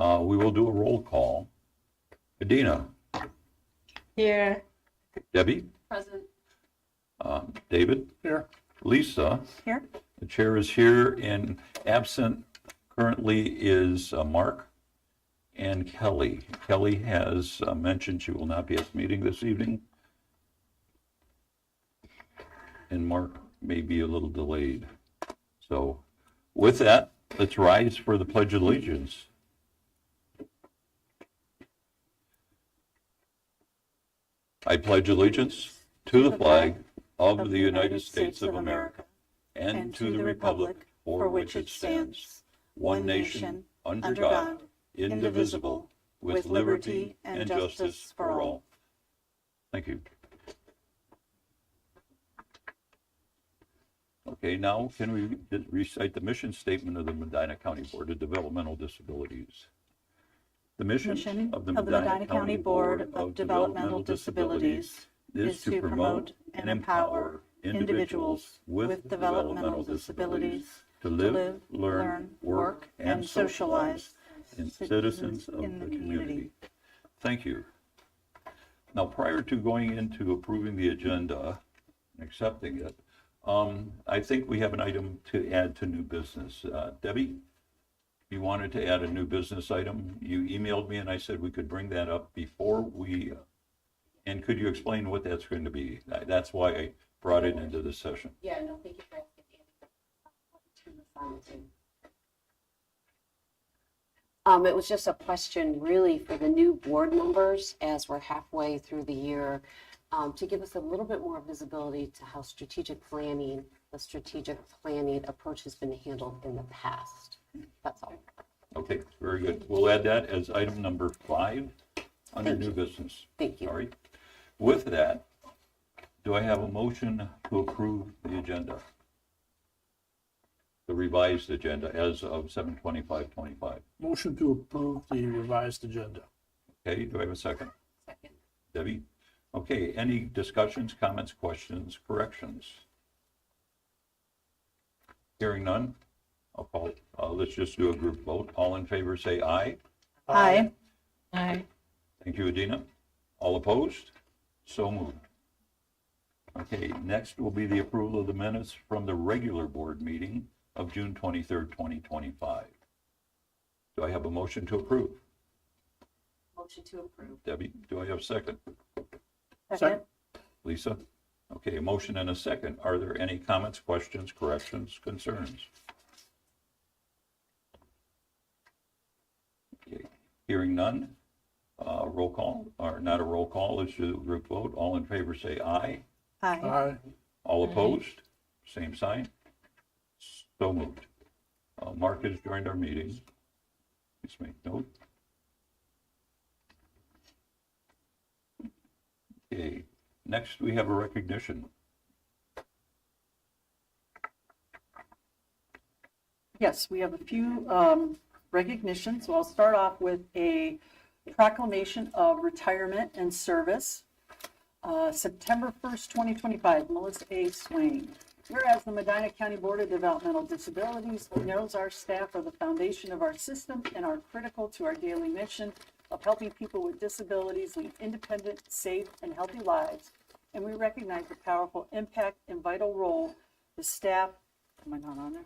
We will do a roll call. Medina. Here. Debbie. Present. David. Here. Lisa. Here. The chair is here, and absent currently is Mark and Kelly. Kelly has mentioned she will not be at the meeting this evening. And Mark may be a little delayed. So with that, let's rise for the Pledge of Allegiance. I pledge allegiance to the flag of the United States of America and to the republic for which it stands, one nation, under God, indivisible, with liberty and justice for all. Thank you. Okay, now can we recite the mission statement of the Medina County Board of Developmental Disabilities? The mission of the Medina County Board of Developmental Disabilities is to promote and empower individuals with developmental disabilities to live, learn, work, and socialize as citizens of the community. Thank you. Now, prior to going into approving the agenda and accepting it, I think we have an item to add to new business. Debbie, you wanted to add a new business item. You emailed me and I said we could bring that up before we, and could you explain what that's going to be? That's why I brought it into this session. Yeah, no, thank you for asking. It was just a question really for the new board members as we're halfway through the year, to give us a little bit more visibility to how the strategic planning approach has been handled in the past. That's all. Okay, very good. We'll add that as item number 5 under new business. Thank you. All right. With that, do I have a motion to approve the agenda? The revised agenda as of 7/25/25. Motion to approve the revised agenda. Okay, do I have a second? Second. Debbie? Okay, any discussions, comments, questions, corrections? Hearing none, I'll call, let's just do a group vote. All in favor say aye. Aye. Aye. Thank you, Adina. All opposed? So moved. Okay, next will be the approval of the minutes from the regular board meeting of June 23rd, 2025. Do I have a motion to approve? Motion to approve. Debbie, do I have a second? Second. Lisa? Okay, a motion and a second. Are there any comments, questions, corrections, concerns? Okay, hearing none. Roll call, or not a roll call, let's do a group vote. All in favor say aye. Aye. Aye. All opposed? Same sign. So moved. Mark has joined our meeting. Please make note. Okay, next we have a recognition. Yes, we have a few recognitions. So I'll start off with a proclamation of retirement and service. September 1st, 2025, Melissa A. Swain. Whereas the Medina County Board of Developmental Disabilities knows our staff are the foundation of our system and are critical to our daily mission of helping people with disabilities lead independent, safe, and healthy lives. And we recognize the powerful impact and vital role the staff, am I not on there?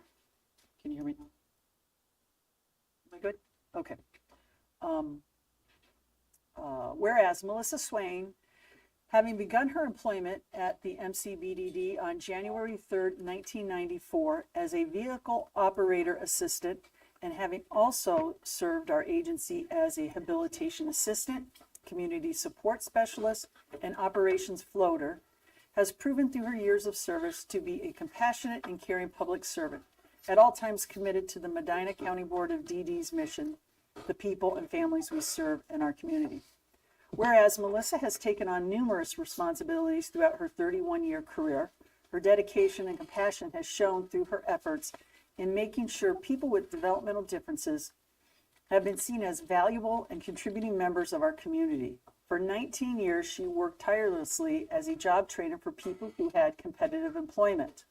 Can you hear me now? Am I good? Okay. Whereas Melissa Swain, having begun her employment at the MCBDD on January 3rd, 1994 as a vehicle operator assistant, and having also served our agency as a habilitation assistant, community support specialist, and operations floater, has proven through her years of service to be a compassionate and caring public servant, at all times committed to the Medina County Board of DD's mission, the people and families we serve in our community. Whereas Melissa has taken on numerous responsibilities throughout her 31-year career, her dedication and compassion has shown through her efforts in making sure people with developmental differences have been seen as valuable and contributing members of our community. For 19 years, she worked tirelessly as a job trainer for people who had competitive employment.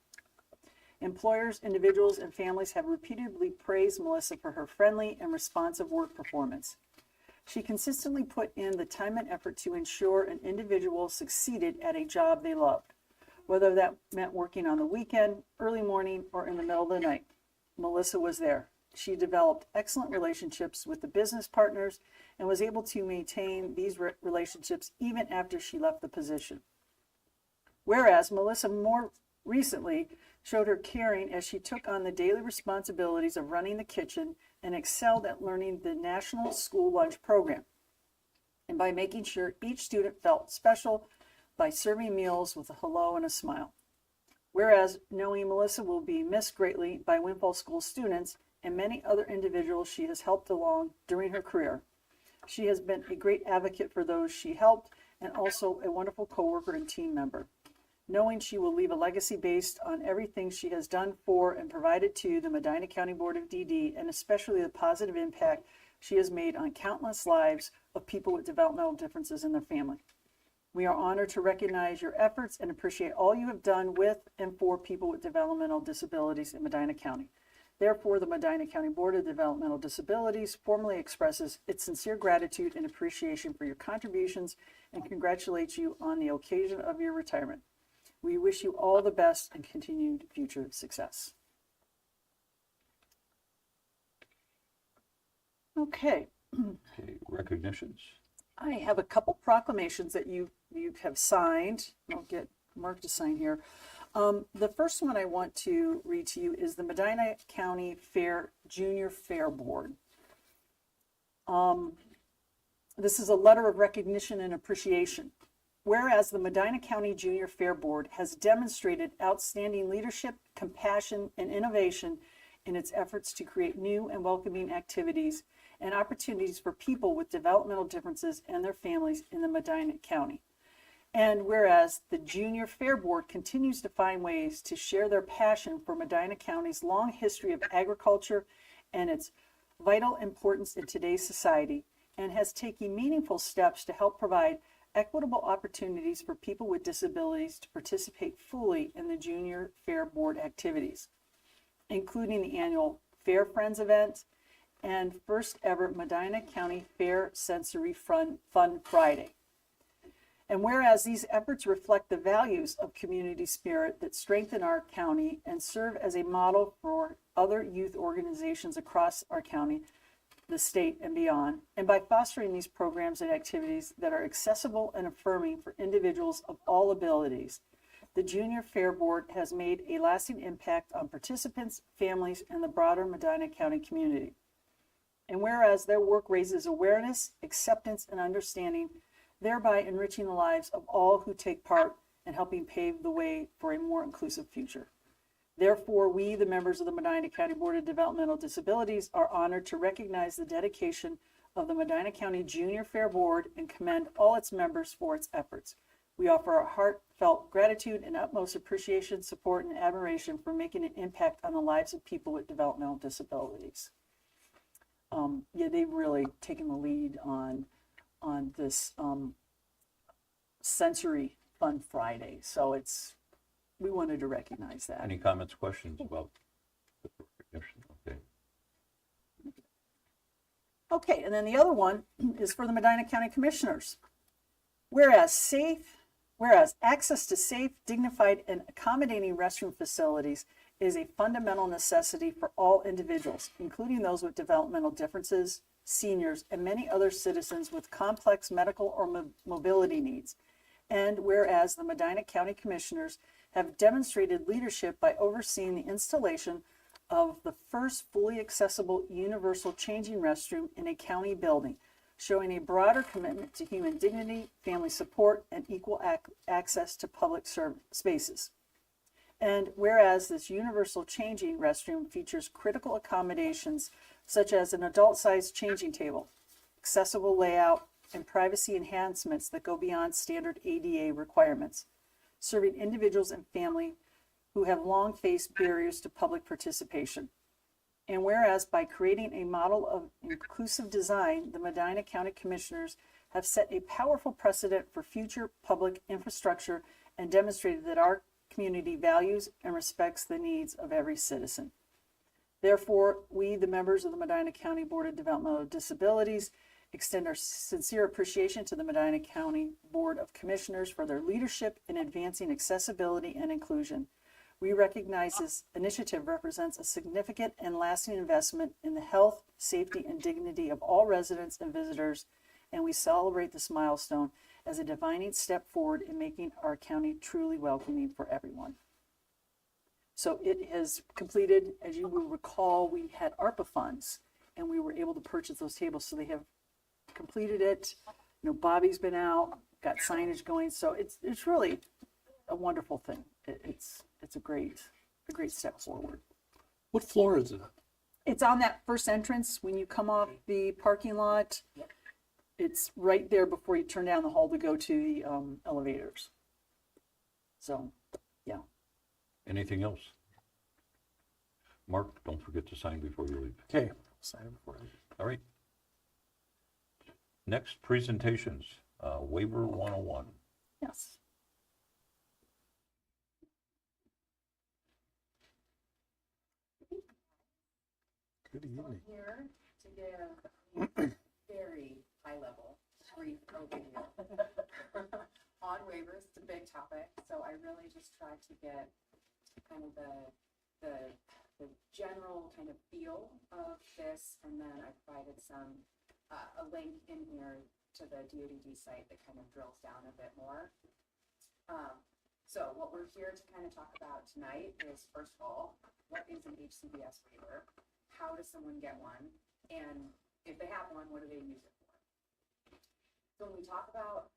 Employers, individuals, and families have repeatedly praised Melissa for her friendly and responsive work performance. She consistently put in the time and effort to ensure an individual succeeded at a job they loved, whether that meant working on the weekend, early morning, or in the middle of the night. Melissa was there. She developed excellent relationships with the business partners and was able to maintain these relationships even after she left the position. Whereas Melissa more recently showed her caring as she took on the daily responsibilities of running the kitchen and excelled at learning the National School Lunch Program, and by making sure each student felt special by serving meals with a hello and a smile. Whereas knowing Melissa will be missed greatly by Windfall School students and many other individuals she has helped along during her career, she has been a great advocate for those she helped and also a wonderful coworker and team member. Knowing she will leave a legacy based on everything she has done for and provided to the Medina County Board of DD, and especially the positive impact she has made on countless lives of people with developmental differences in their family. We are honored to recognize your efforts and appreciate all you have done with and for people with developmental disabilities in Medina County. Therefore, the Medina County Board of Developmental Disabilities formally expresses its sincere gratitude and appreciation for your contributions and congratulates you on the occasion of your retirement. We wish you all the best and continued future success. Okay, Okay, recognitions. I have a couple proclamations that you have signed. I'll get Mark to sign here. The first one I want to read to you is the Medina County Fair Junior Fair Board. This is a letter of recognition and appreciation. Whereas the Medina County Junior Fair Board has demonstrated outstanding leadership, compassion, and innovation in its efforts to create new and welcoming activities and opportunities for people with developmental differences and their families in the Medina County. And whereas the Junior Fair Board continues to find ways to share their passion for Medina County's long history of agriculture and its vital importance in today's society, and has taken meaningful steps to help provide equitable opportunities for people with disabilities to participate fully in the Junior Fair Board activities, including the annual Fair Friends event and first ever Medina County Fair Sensory Fun Friday. And whereas these efforts reflect the values of community spirit that strengthen our county and serve as a model for other youth organizations across our county, the state, and beyond, and by fostering these programs and activities that are accessible and affirming for individuals of all abilities, the Junior Fair Board has made a lasting impact on participants, families, and the broader Medina County community. And whereas their work raises awareness, acceptance, and understanding, thereby enriching the lives of all who take part in helping pave the way for a more inclusive future. Therefore, we, the members of the Medina County Board of Developmental Disabilities, are honored to recognize the dedication of the Medina County Junior Fair Board and commend all its members for its efforts. We offer our heartfelt gratitude and utmost appreciation, support, and admiration for making an impact on the lives of people with developmental disabilities. They've really taken the lead on this Sensory Fun Friday, so we wanted to recognize that. Any comments, questions about the recognition? Okay. Okay, and then the other one is for the Medina County Commissioners. Whereas access to safe, dignified, and accommodating restroom facilities is a fundamental necessity for all individuals, including those with developmental differences, seniors, and many other citizens with complex medical or mobility needs. And whereas the Medina County Commissioners have demonstrated leadership by overseeing the installation of the first fully accessible universal changing restroom in a county building, showing a broader commitment to human dignity, family support, and equal access to public spaces. And whereas this universal changing restroom features critical accommodations such as an adult-sized changing table, accessible layout, and privacy enhancements that go beyond standard ADA requirements, serving individuals and family who have long faced barriers to public participation. And whereas by creating a model of inclusive design, the Medina County Commissioners have set a powerful precedent for future public infrastructure and demonstrated that our community values and respects the needs of every citizen. Therefore, we, the members of the Medina County Board of Developmental Disabilities, extend our sincere appreciation to the Medina County Board of Commissioners for their leadership in advancing accessibility and inclusion. We recognize this initiative represents a significant and lasting investment in the health, safety, and dignity of all residents and visitors, and we celebrate this milestone as a defining step forward in making our county truly welcoming for everyone. So it has completed, as you will recall, we had ARPA funds and we were able to purchase those tables. So they have completed it. You know, Bobby's been out, got signage going. So it's really a wonderful thing. It's a great step forward. What floor is it on? It's on that first entrance when you come off the parking lot. It's right there before you turn down the hall to go to the elevators. So, yeah. Anything else? Mark, don't forget to sign before you leave. Okay. Sign it before I- All right. Next, presentations, waiver 101. Yes. Good evening. Here to give very high level brief overview on waivers. It's a big topic, so I really just tried to get kind of the general kind of feel of this, and then I provided some a link in here to the DODD site that kind of drills down a bit more. So what we're here to kind of talk about tonight is, first of all, what is an HCBS waiver? How does someone get one? And if they have one, what do they use it for? So when we talk about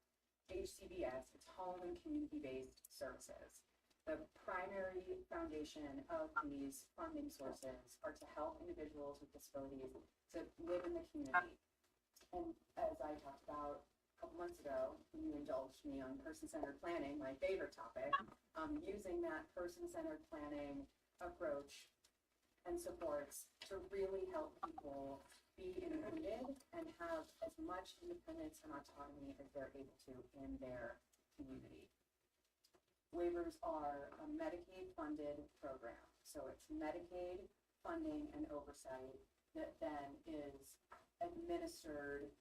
HCBS, it's home and community-based services. The primary foundation of these funding sources are to help individuals with disabilities to live in the community. And as I talked about a couple months ago, when you indulged me on person-centered planning, my favorite topic, using that person-centered planning approach and supports to really help people be included and have as much independence and autonomy as they're able to in their community. Waivers are a Medicaid-funded program. So it's Medicaid funding and oversight that then is administered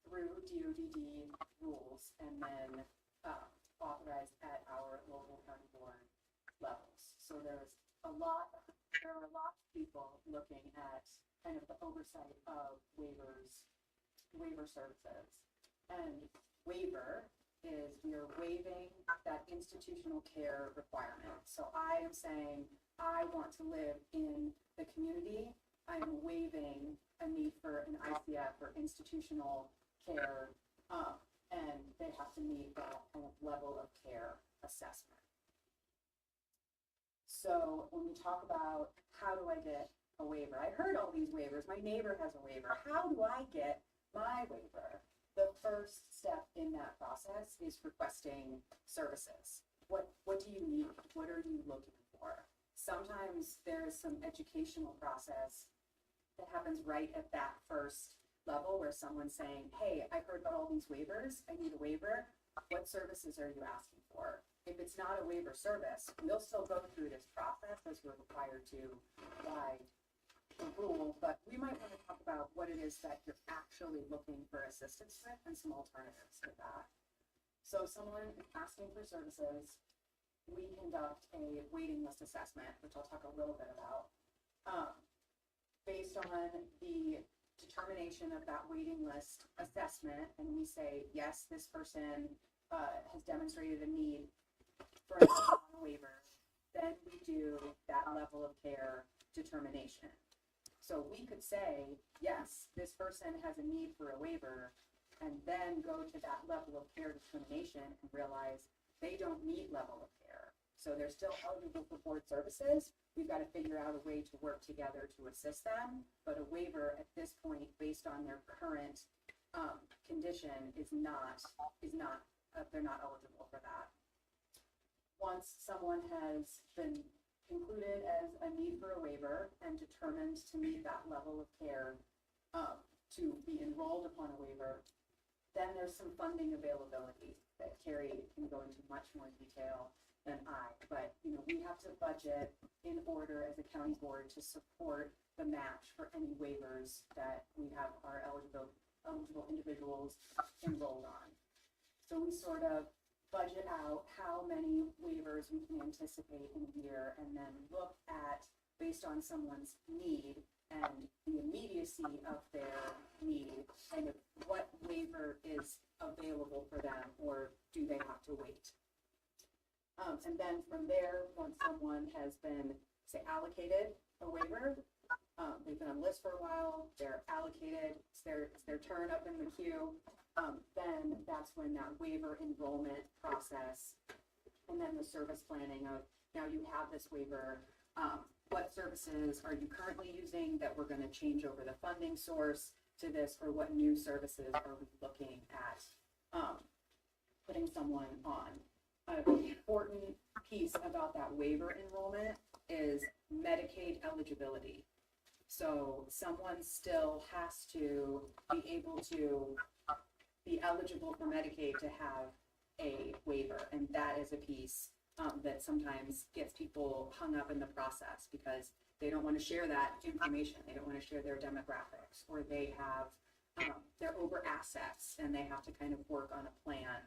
through DODD rules and then authorized at our local county board levels. So there are a lot of people looking at kind of the oversight of waiver services. And waiver is we are waiving that institutional care requirement. So I am saying I want to live in the community. I am waiving a need for an ICF or institutional care, and they have to meet that kind of level of care assessment. So when we talk about how do I get a waiver, I heard all these waivers. My neighbor has a waiver. How do I get my waiver? The first step in that process is requesting services. What do you need? What are you looking for? Sometimes there is some educational process that happens right at that first level where someone's saying, hey, I heard about all these waivers. I need a waiver. What services are you asking for? If it's not a waiver service, we'll still go through this process as we're required to by the rule, but we might want to talk about what it is that you're actually looking for assistance with and some alternatives to that. So someone asking for services, we conduct a waiting list assessment, which I'll talk a little bit about. Based on the determination of that waiting list assessment, and we say, yes, this person has demonstrated a need for a waiver, then we do that level of care determination. So we could say, yes, this person has a need for a waiver, and then go to that level of care determination and realize they don't need level of care. So they're still eligible for board services. We've got to figure out a way to work together to assist them. But a waiver at this point, based on their current condition, they're not eligible for that. Once someone has been included as a need for a waiver and determined to meet that level of care to be enrolled upon a waiver, then there's some funding availability that Carrie can go into much more detail than I, but, you know, we have to budget in order as a county board to support the match for any waivers that we have our eligible individuals enrolled on. So we sort of budget out how many waivers we can anticipate in a year and then look at, based on someone's need and the immediacy of their need, kind of what waiver is available for them, or do they have to wait? And then from there, once someone has been, say, allocated a waiver, they've been on the list for a while, they're allocated, it's their turn up in the queue, then that's when that waiver enrollment process, and then the service planning of, now you have this waiver, what services are you currently using that we're going to change over the funding source to this, or what new services are we looking at putting someone on? An important piece about that waiver enrollment is Medicaid eligibility. So someone still has to be able to be eligible for Medicaid to have a waiver, and that is a piece that sometimes gets people hung up in the process because they don't want to share that information. They don't want to share their demographics, or they have, they're over assets and they have to kind of work on a plan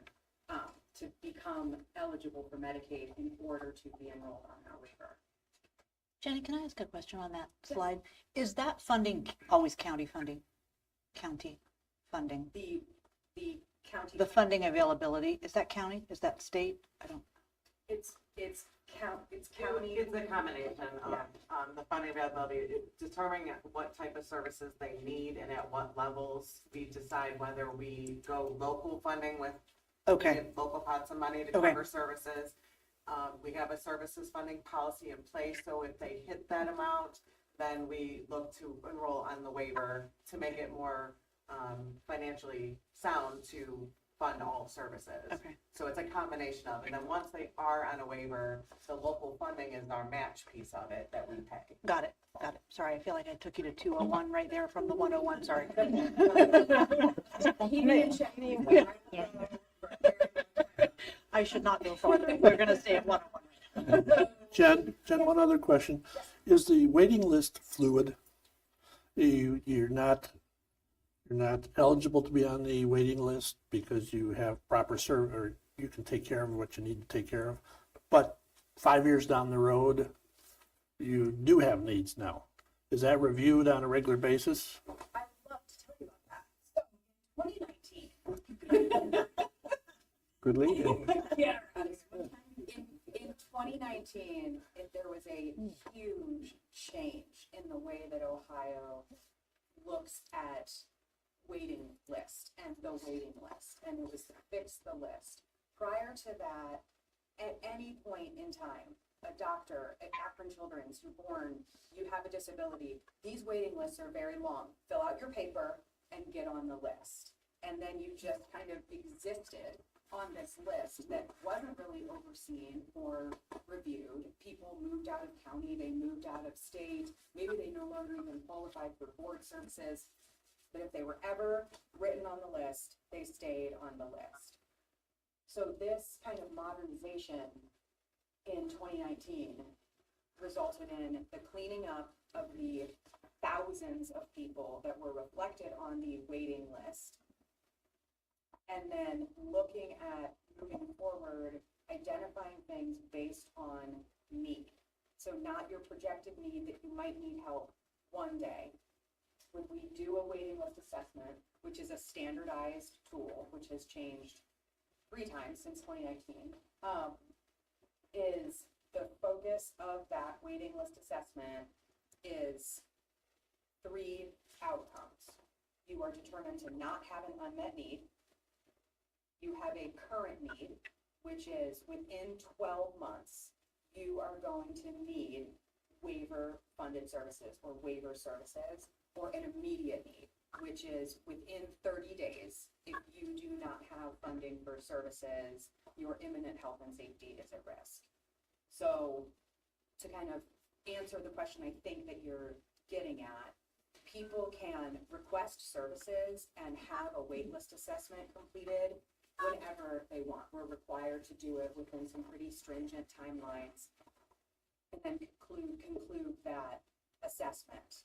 to become eligible for Medicaid in order to be enrolled on that waiver. Jenny, can I ask a question on that slide? Is that funding always county funding? County funding? The county. The funding availability, is that county? Is that state? I don't. It's county. It's a combination of the funding availability, determining what type of services they need and at what levels. We decide whether we go local funding with Okay. local pots of money to Okay. cover services. We have a services funding policy in place, so if they hit that amount, then we look to enroll on the waiver to make it more financially sound to fund all services. Okay. So it's a combination of, and then once they are on a waiver, the local funding is our match piece of it that we pay. Got it. Got it. Sorry, I feel like I took you to 201 right there from the 101. Sorry. He didn't check me. I should not go farther. We're going to stay at 101. Jen, one other question. Is the waiting list fluid? You're not eligible to be on the waiting list because you have proper service, or you can take care of what you need to take care of. But 5 years down the road, you do have needs now. Is that reviewed on a regular basis? I'd love to tell you about that. So, 2019. Good lead. Yeah. In 2019, there was a huge change in the way that Ohio looks at waiting list and the waiting list, and it was to fix the list. Prior to that, at any point in time, a doctor at Akron Children's who born, you have a disability, these waiting lists are very long. Fill out your paper and get on the list. And then you just kind of existed on this list that wasn't really overseen or reviewed. People moved out of county, they moved out of state, maybe they no longer even qualified for board services. But if they were ever written on the list, they stayed on the list. So this kind of modernization in 2019 resulted in the cleaning up of the thousands of people that were reflected on the waiting list. And then looking at moving forward, identifying things based on need. So not your projected need that you might need help one day. When we do a waiting list assessment, which is a standardized tool, which has changed 3 times since 2019, is the focus of that waiting list assessment is 3 outcomes. You are determined to not have an unmet need. You have a current need, which is within 12 months, you are going to need waiver funded services or waiver services, or an immediate need, which is within 30 days. If you do not have funding for services, your imminent health and safety is at risk. So to kind of answer the question I think that you're getting at, people can request services and have a wait list assessment completed whenever they want. We're required to do it within some pretty stringent timelines and then conclude that assessment.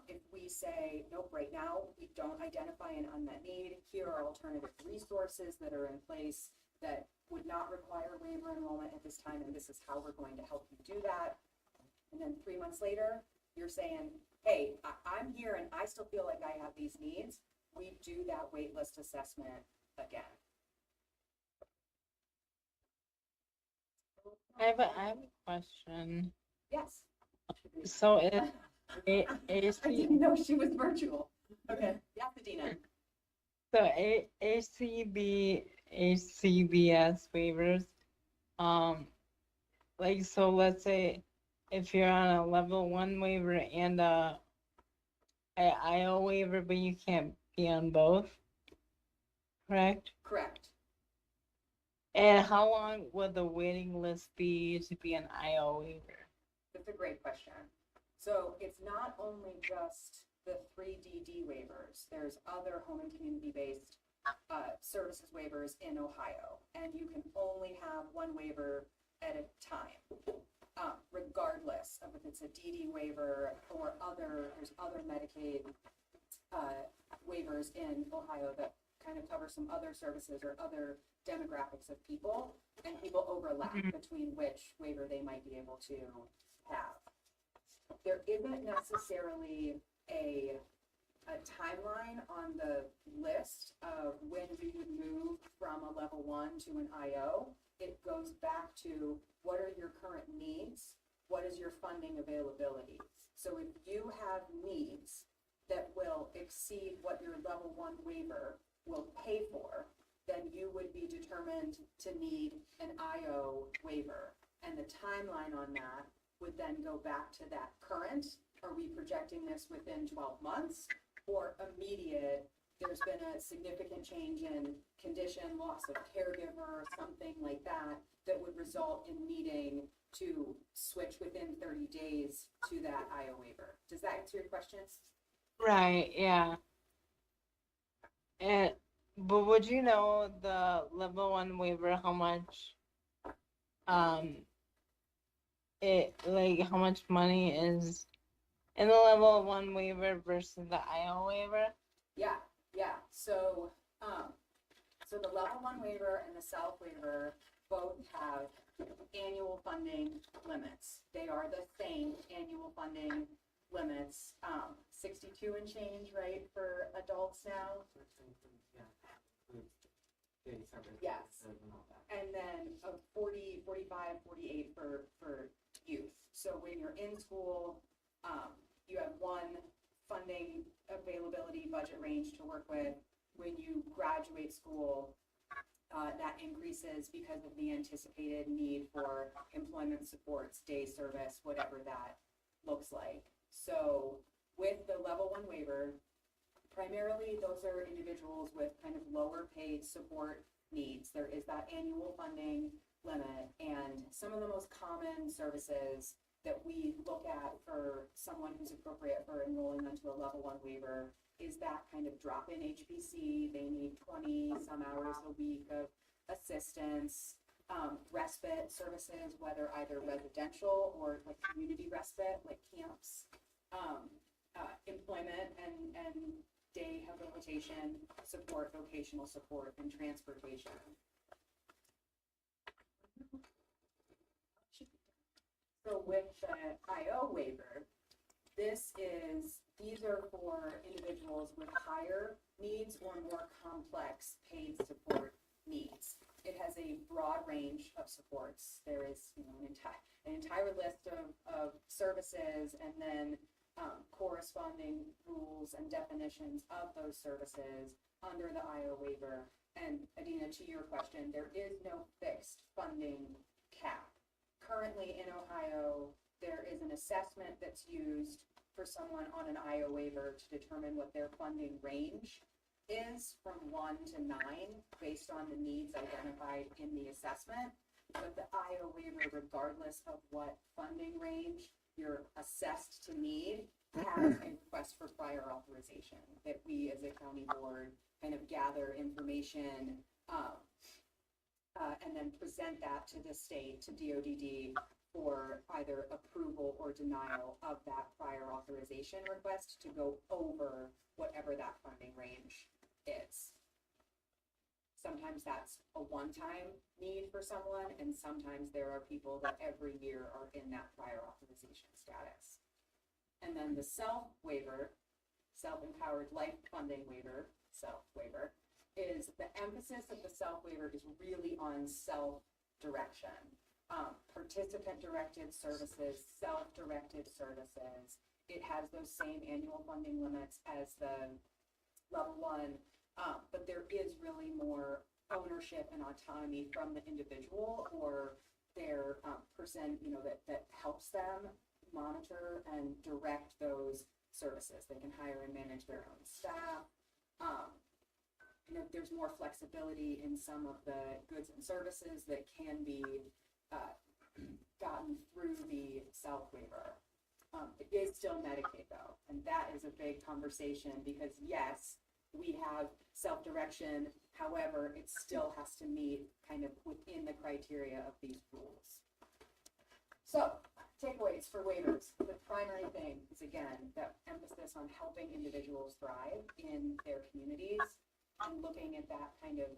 If we say, nope, right now, we don't identify an unmet need, here are alternative resources that are in place that would not require waiver enrollment at this time, and this is how we're going to help you do that. And then 3 months later, you're saying, hey, I'm here and I still feel like I have these needs. We do that wait list assessment again. I have a question. Yes. So it I didn't know she was virtual. Okay. Yeah, Medina. so ACBS waivers, like, so let's say if you're on a level 1 waiver and a IO waiver, but you can't be on both, correct? Correct. And how long would the waiting list be to be an IO waiver? That's a great question. So it's not only just the 3DD waivers. There's other home and community-based services waivers in Ohio, and you can only have one waiver at a time, regardless of if it's a DD waiver or there's other Medicaid waivers in Ohio that kind of cover some other services or other demographics of people, and people overlap between which waiver they might be able to have. There isn't necessarily a timeline on the list of when we would move from a level 1 to an IO. It goes back to what are your current needs? What is your funding availability? So if you have needs that will exceed what your level 1 waiver will pay for, then you would be determined to need an IO waiver. And the timeline on that would then go back to that current. Are we projecting this within 12 months or immediate? There's been a significant change in condition, loss of caregiver, something like that, that would result in needing to switch within 30 days to that IO waiver. Does that answer your questions? Right, yeah. And but would you know the level 1 waiver, how much how much money is in the level 1 waiver versus the IO waiver? Yeah. So, so the level 1 waiver and the South waiver both have annual funding limits. They are the same annual funding limits, 62 and change, right, for adults now? Yes. And then 40, 45, 48 for youth. So when you're in school, you have one funding availability budget range to work with. When you graduate school, that increases because of the anticipated need for employment supports, day service, whatever that looks like. So with the level 1 waiver, primarily those are individuals with kind of lower paid support needs. There is that annual funding limit, and some of the most common services that we look at for someone who's appropriate for enrolling onto a level 1 waiver is that kind of drop-in HPC. They need 20 some hours a week of assistance, respite services, whether either residential or like community respite, like camps, employment and day habilitation support, vocational support, and transportation. So with the IO waiver, these are for individuals with higher needs or more complex paid support needs. It has a broad range of supports. There is an entire list of services, and then corresponding rules and definitions of those services under the IO waiver. And Adina, to your question, there is no fixed funding cap. Currently in Ohio, there is an assessment that's used for someone on an IO waiver to determine what their funding range is from 1 to 9 based on the needs identified in the assessment. But the IO waiver, regardless of what funding range you're assessed to need, has a request for prior authorization that we as a county board kind of gather information And then present that to the state, to DODD, for either approval or denial of that prior authorization request to go over whatever that funding range is. Sometimes that's a one-time need for someone, and sometimes there are people that every year are in that prior authorization status. And then the self-waiver, self-empowered life funding waiver, self-waiver, is the emphasis of the self-waiver is really on self-direction. Participant-directed services, self-directed services. It has those same annual funding limits as the level one, but there is really more ownership and autonomy from the individual or their person, that helps them monitor and direct those services. They can hire and manage their own staff. There's more flexibility in some of the goods and services that can be gotten through the self-waiver. It is still Medicaid though, and that is a big conversation because yes, we have self-direction, however, it still has to meet kind of within the criteria of these rules. So, takeaways for waivers. The primary thing is, again, that emphasis on helping individuals thrive in their communities and looking at that kind of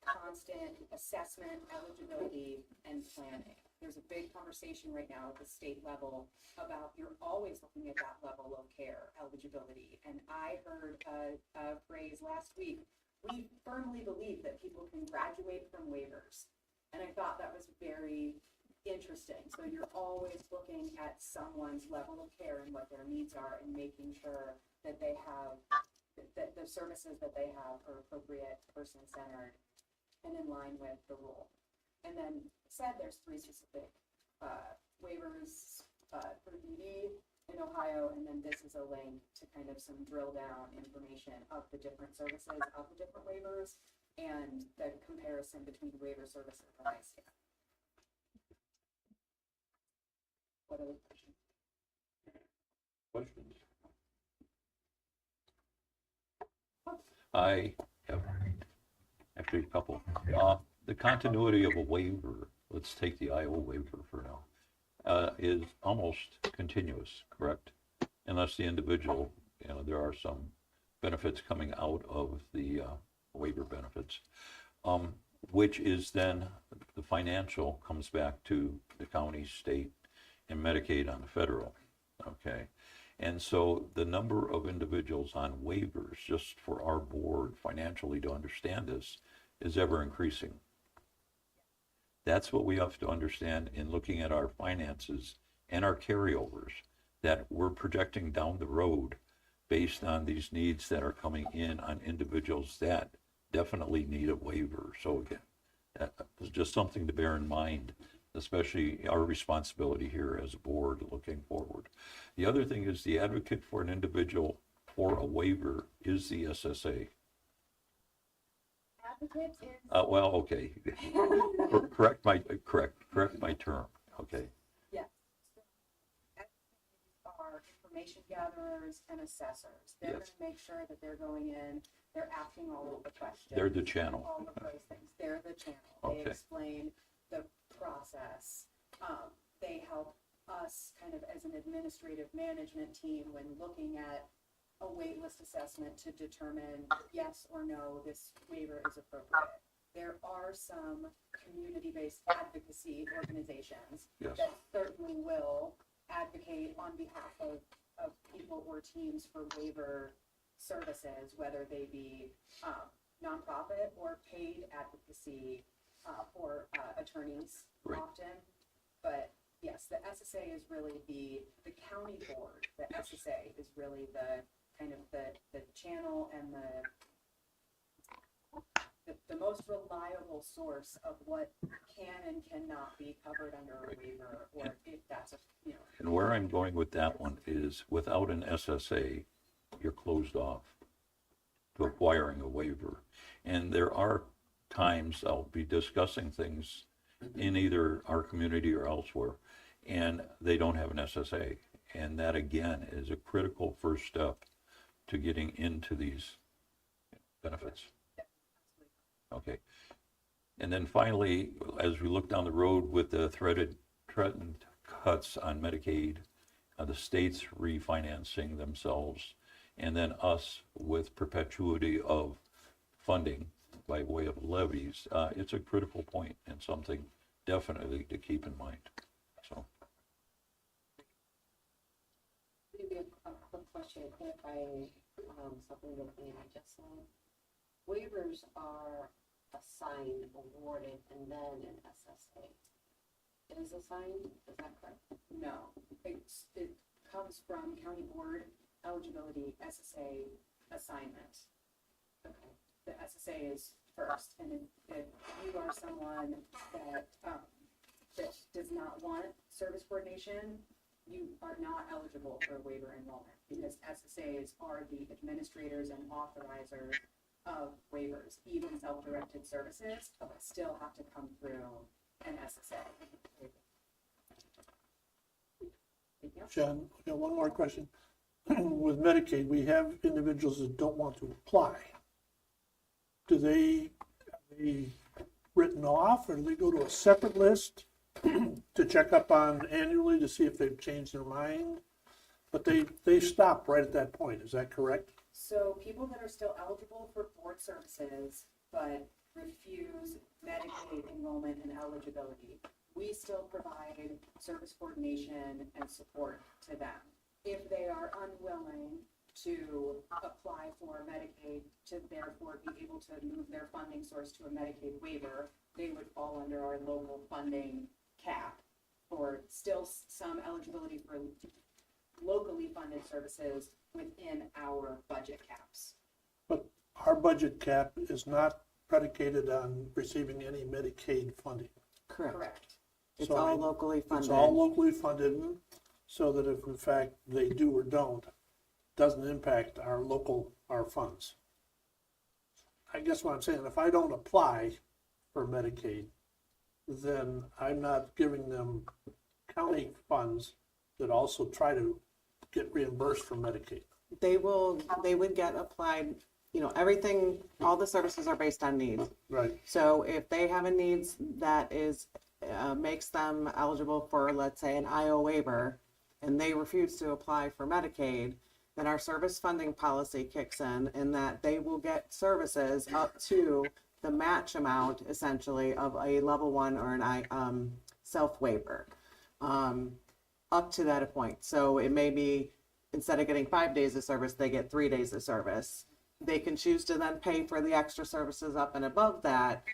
constant assessment, eligibility, and planning. There's a big conversation right now at the state level about you're always looking at that level of care, eligibility. And I heard a phrase last week, we firmly believe that people can graduate from waivers. And I thought that was very interesting. So you're always looking at someone's level of care and what their needs are and making sure that they have, that the services that they have are appropriate, person-centered, and in line with the rule. And then said there's 3 specific waivers for DD in Ohio, and then this is a link to kind of some drill down information of the different services of the different waivers and the comparison between waiver services and ICF. What other questions? Questions? I have actually a couple. The continuity of a waiver, let's take the Iowa waiver for now, is almost continuous, correct? Unless the individual, there are some benefits coming out of the waiver benefits, which is then the financial comes back to the county, state, and Medicaid on the federal, okay? And so the number of individuals on waivers, just for our board financially to understand this, is ever increasing. That's what we have to understand in looking at our finances and our carryovers, that we're projecting down the road based on these needs that are coming in on individuals that definitely need a waiver. So again, that's just something to bear in mind, especially our responsibility here as a board looking forward. The other thing is the advocate for an individual for a waiver is the SSA. Advocate is Well, okay. correct my term. Okay. yes. Are information gatherers and assessors. They're going Yes. to make sure that they're going in, they're asking all of the questions. They're the channel. All of those things. They're the channel. They Okay. explain the process. They help us kind of as an administrative management team when looking at a waitlist assessment to determine yes or no, this waiver is appropriate. There are some community-based advocacy organizations Yes. that certainly will advocate on behalf of people or teams for waiver services, whether they be nonprofit or paid advocacy for attorneys Right. often. But yes, the SSA is really the county board. The SSA is really the kind of the channel and the most reliable source of what can and cannot be covered under a waiver, or if that's And where I'm going with that one is without an SSA, you're closed off to acquiring a waiver. And there are times I'll be discussing things in either our community or elsewhere, and they don't have an SSA. And that again is a critical first step to getting into these benefits. Okay. And then finally, as we look down the road with the threatened cuts on Medicaid, the states refinancing themselves, and then us with perpetuity of funding by way of levies, it's a critical point and something definitely to keep in mind. So, Maybe a quick question, clarifying something that Andy just said. Waivers are assigned, awarded, and then an SSA is assigned, is that correct? No, it comes from county board eligibility SSA assignment. Okay. The SSA is first, and if you are someone that, that does not want service coordination, you are not eligible for waiver enrollment, because SSAs are the administrators and authorizers of waivers. Even self-directed services still have to come through an SSA. John, I got one more question. With Medicaid, we have individuals that don't want to apply. Are they written off, or do they go to a separate list to check up on annually to see if they've changed their mind? But they stop right at that point, is that correct? So people that are still eligible for board services, but refuse Medicaid enrollment and eligibility, we still provide service coordination and support to them. If they are unwilling to apply for Medicaid, to therefore be able to move their funding source to a Medicaid waiver, they would fall under our local funding cap, or still some eligibility for locally funded services within our budget caps. But our budget cap is not predicated on receiving any Medicaid funding. Correct. It's So all locally funded. It's all locally funded, so that if in fact they do or don't, doesn't impact our funds. I guess what I'm saying, if I don't apply for Medicaid, then I'm not giving them county funds that also try to get reimbursed for Medicaid. They would get applied, everything, all the services are based on needs. Right. So if they have a needs that is, makes them eligible for, let's say, an IO waiver, and they refuse to apply for Medicaid, then our service funding policy kicks in that they will get services up to the match amount, essentially, of a level 1 or an self waiver, up to that point. So it may be, instead of getting 5 days of service, they get 3 days of service. They can choose to then pay for the extra services up and above that,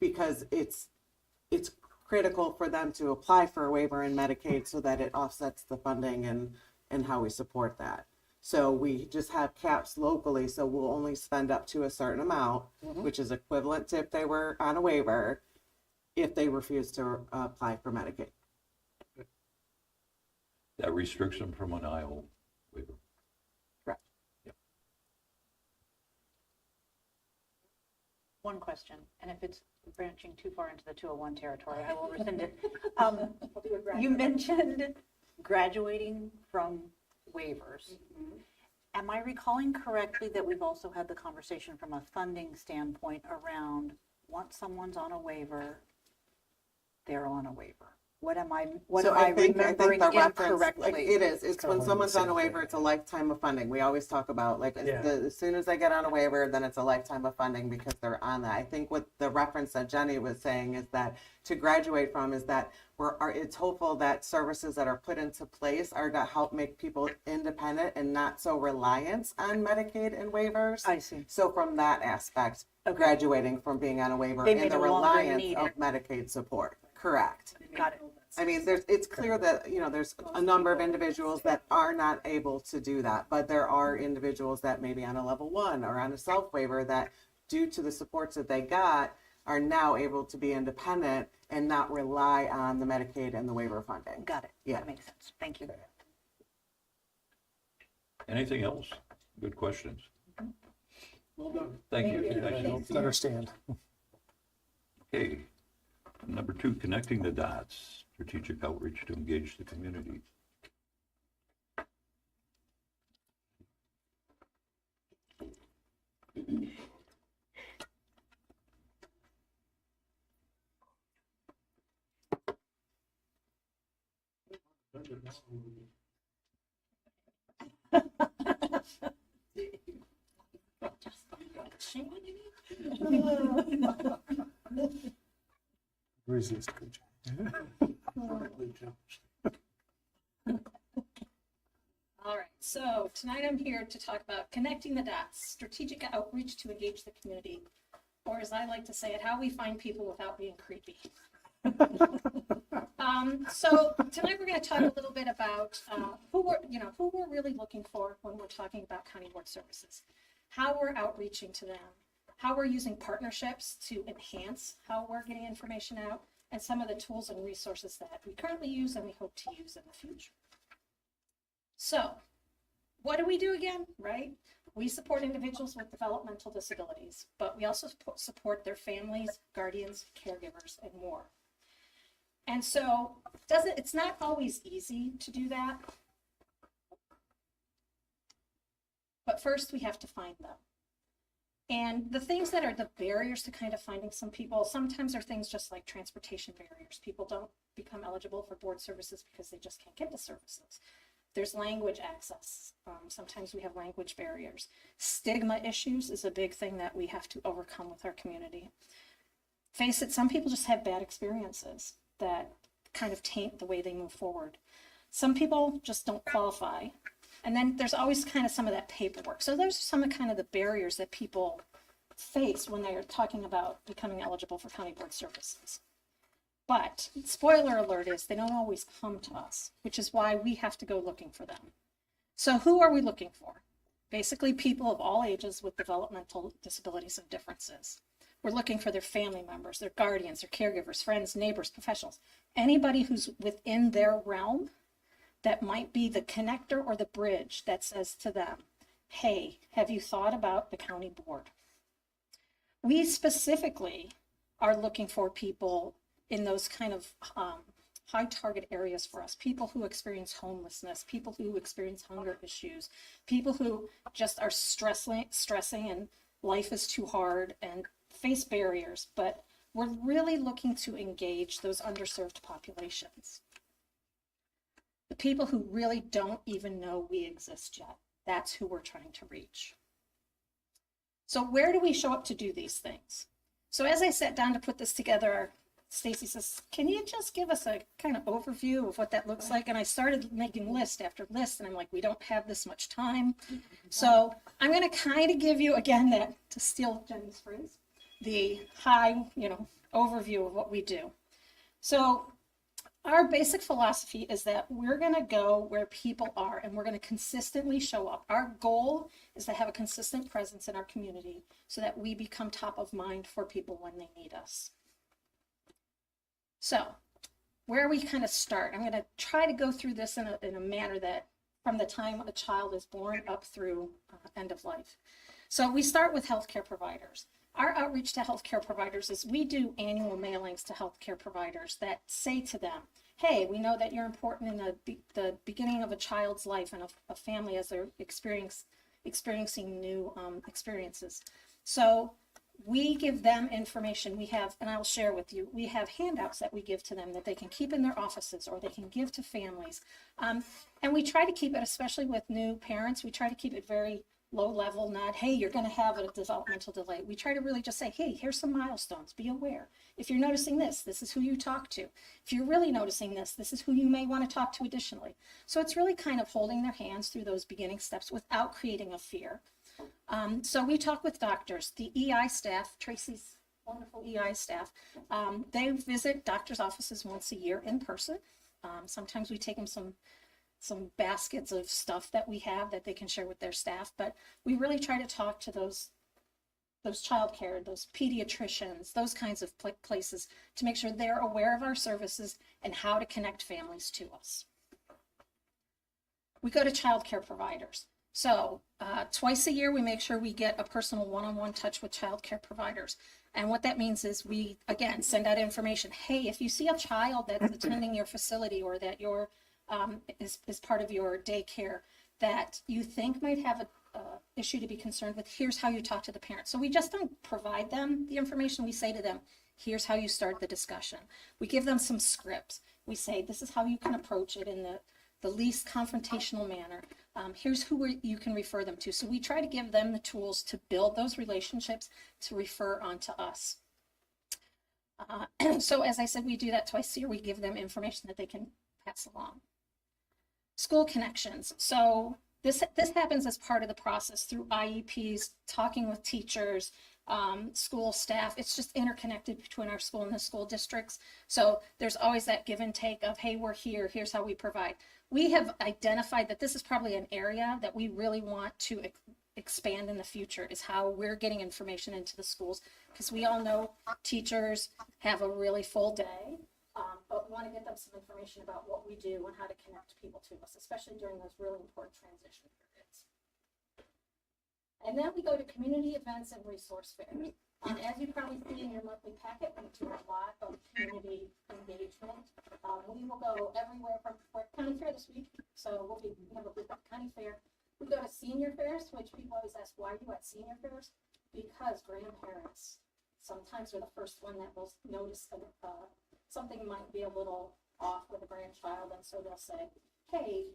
because it's critical for them to apply for a waiver in Medicaid so that it offsets the funding and how we support that. So we just have caps locally, so we'll only spend up to a certain amount, which is equivalent to if they were on a waiver, if they refuse to apply for Medicaid. that restricts them from an IO waiver. Correct. One question, and if it's branching too far into the 201 territory, I will rescind it. You mentioned graduating from waivers. Am I recalling correctly that we've also had the conversation from a funding standpoint around once someone's on a waiver, they're on a waiver? What am I remembering the reference, incorrectly? like, it is, it's when Kinda someone's the on a same waiver, thing. it's a lifetime of funding. We always talk about, like, Yeah. as soon as they get on a waiver, then it's a lifetime of funding because they're on that. I think what the reference that Jenny was saying is that to graduate from is that it's hopeful that services that are put into place are to help make people independent and not so reliant on Medicaid and waivers. I see. So from that aspect, Okay. graduating from being on a waiver They and may the no longer reliance need of it. Medicaid support. Correct. Got it. I mean, it's clear that, there's a number of individuals that are not able to do that, but there are individuals that may be on a level 1 or on a self waiver that, due to the supports that they got, are now able to be independent and not rely on the Medicaid and the waiver funding. Got it. Yeah. That makes sense. Thank you. Anything else? Good questions. Well done. Thank you. I Thank you. don't understand. Okay. Number 2, connecting the dots, strategic outreach to engage the community. Resist. All right, so tonight I'm here to talk about connecting the dots, strategic outreach to engage the community, or as I like to say it, how we find people without being creepy. So tonight we're going to talk a little bit about who we're really looking for when we're talking about county board services, how we're outreaching to them, how we're using partnerships to enhance how we're getting information out, and some of the tools and resources that we currently use and we hope to use in the future. So, what do we do again, right? We support individuals with developmental disabilities, but we also support their families, guardians, caregivers, and more. And so, it's not always easy to do that. But first, we have to find them. And the things that are the barriers to kind of finding some people, sometimes are things just like transportation barriers. People don't become eligible for board services because they just can't get the services. There's language access. Sometimes we have language barriers. Stigma issues is a big thing that we have to overcome with our community. Face it, some people just have bad experiences that kind of taint the way they move forward. Some people just don't qualify. And then there's always kind of some of that paperwork. So there's some of kind of the barriers that people face when they're talking about becoming eligible for county board services. But spoiler alert is they don't always come to us, which is why we have to go looking for them. So who are we looking for? Basically people of all ages with developmental disabilities and differences. We're looking for their family members, their guardians, their caregivers, friends, neighbors, professionals, anybody who's within their realm that might be the connector or the bridge that says to them, hey, have you thought about the county board? We specifically are looking for people in those kind of high target areas for us, people who experience homelessness, people who experience hunger issues, people who just are stressing and life is too hard and face barriers, but we're really looking to engage those underserved populations. The people who really don't even know we exist yet. That's who we're trying to reach. So where do we show up to do these things? So as I sat down to put this together, Stacy says, can you just give us a kind of overview of what that looks like? And I started making list after list, and I'm like, we don't have this much time. So I'm going to kind of give you, again, that, to steal Jenny's phrase, the high, overview of what we do. So our basic philosophy is that we're going to go where people are and we're going to consistently show up. Our goal is to have a consistent presence in our community so that we become top of mind for people when they need us. So where we kind of start, I'm going to try to go through this in a manner that from the time a child is born up through end of life. So we start with healthcare providers. Our outreach to healthcare providers is we do annual mailings to healthcare providers that say to them, hey, we know that you're important in the beginning of a child's life and a family as they're experiencing new experiences. So we give them information. We have, and I'll share with you, we have handouts that we give to them that they can keep in their offices or they can give to families. And we try to keep it, especially with new parents, we try to keep it very low level, not, hey, you're going to have a developmental delay. We try to really just say, hey, here's some milestones, be aware. If you're noticing this, this is who you talk to. If you're really noticing this, this is who you may want to talk to additionally. So it's really kind of holding their hands through those beginning steps without creating a fear. So we talk with doctors, the EI staff, Tracy's wonderful EI staff, they visit doctors' offices once a year in person. Sometimes we take them some baskets of stuff that we have that they can share with their staff, but we really try to talk to those childcare, those pediatricians, those kinds of places to make sure they're aware of our services and how to connect families to us. We go to childcare providers. So twice a year, we make sure we get a personal one-on-one touch with childcare providers. And what that means is we, again, send out information. Hey, if you see a child that's attending your facility or that you're is part of your daycare that you think might have an issue to be concerned with, here's how you talk to the parent. So we just don't provide them the information. We say to them, here's how you start the discussion. We give them some scripts. We say, this is how you can approach it in the least confrontational manner. Here's who you can refer them to. So we try to give them the tools to build those relationships to refer on to us. So as I said, we do that twice a year. We give them information that they can pass along. School connections. So this happens as part of the process through IEPs, talking with teachers, school staff. It's just interconnected between our school and the school districts. So there's always that give and take of, hey, we're here, here's how we provide. We have identified that this is probably an area that we really want to expand in the future, is how we're getting information into the schools, because we all know teachers have a really full day, but we want to get them some information about what we do and how to connect people to us, especially during those really important transition periods. And then we go to community events and resource fairs. As you probably see in your monthly packet, we do a lot of community engagement. We will go everywhere from county fair this week, so we have a big county fair. We go to senior fairs, which people always ask, why are you at senior fairs? Because grandparents sometimes are the first one that will notice that something might be a little off with a grandchild, and so they'll say, hey,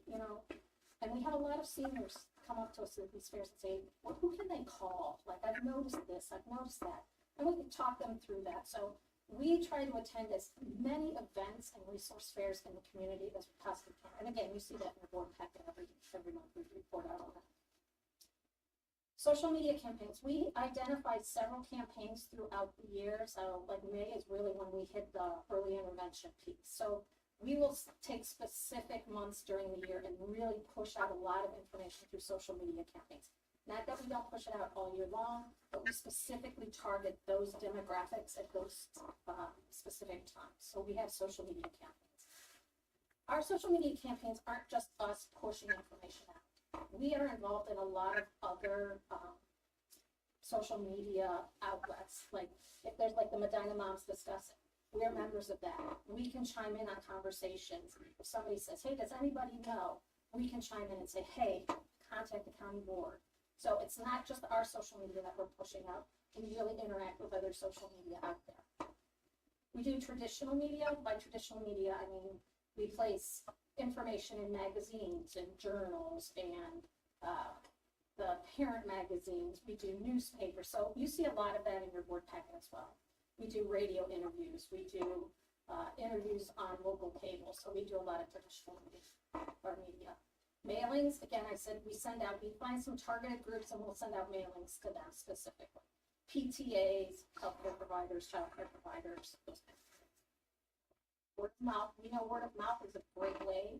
and we have a lot of seniors come up to us at these fairs and say, well, who can they call? Like, I've noticed this, I've noticed that. And we can talk them through that. So we try to attend as many events and resource fairs in the community as we possibly can. And again, you see that in the board packet every month. We report out on that. Social media campaigns. We identified several campaigns throughout the year. So like May is really when we hit the early intervention piece. So we will take specific months during the year and really push out a lot of information through social media campaigns. Not that we don't push it out all year long, but we specifically target those demographics at those specific times. So we have social media campaigns. Our social media campaigns aren't just us pushing information out. We are involved in a lot of other social media outlets. Like if there's like the Medina Moms Discussing, we're members of that. We can chime in on conversations. If somebody says, hey, does anybody know? We can chime in and say, hey, contact the county board. So it's not just our social media that we're pushing out. We really interact with other social media out there. We do traditional media. By traditional media, I mean, we place information in magazines and journals and the parent magazines. We do newspapers. So you see a lot of that in your board packet as well. We do radio interviews. We do interviews on local cable. So we do a lot of traditional media. Mailings, again, I said we find some targeted groups and we'll send out mailings to them specifically. PTAs, healthcare providers, childcare providers, those kinds of things. Word of mouth, we know word of mouth is a great way.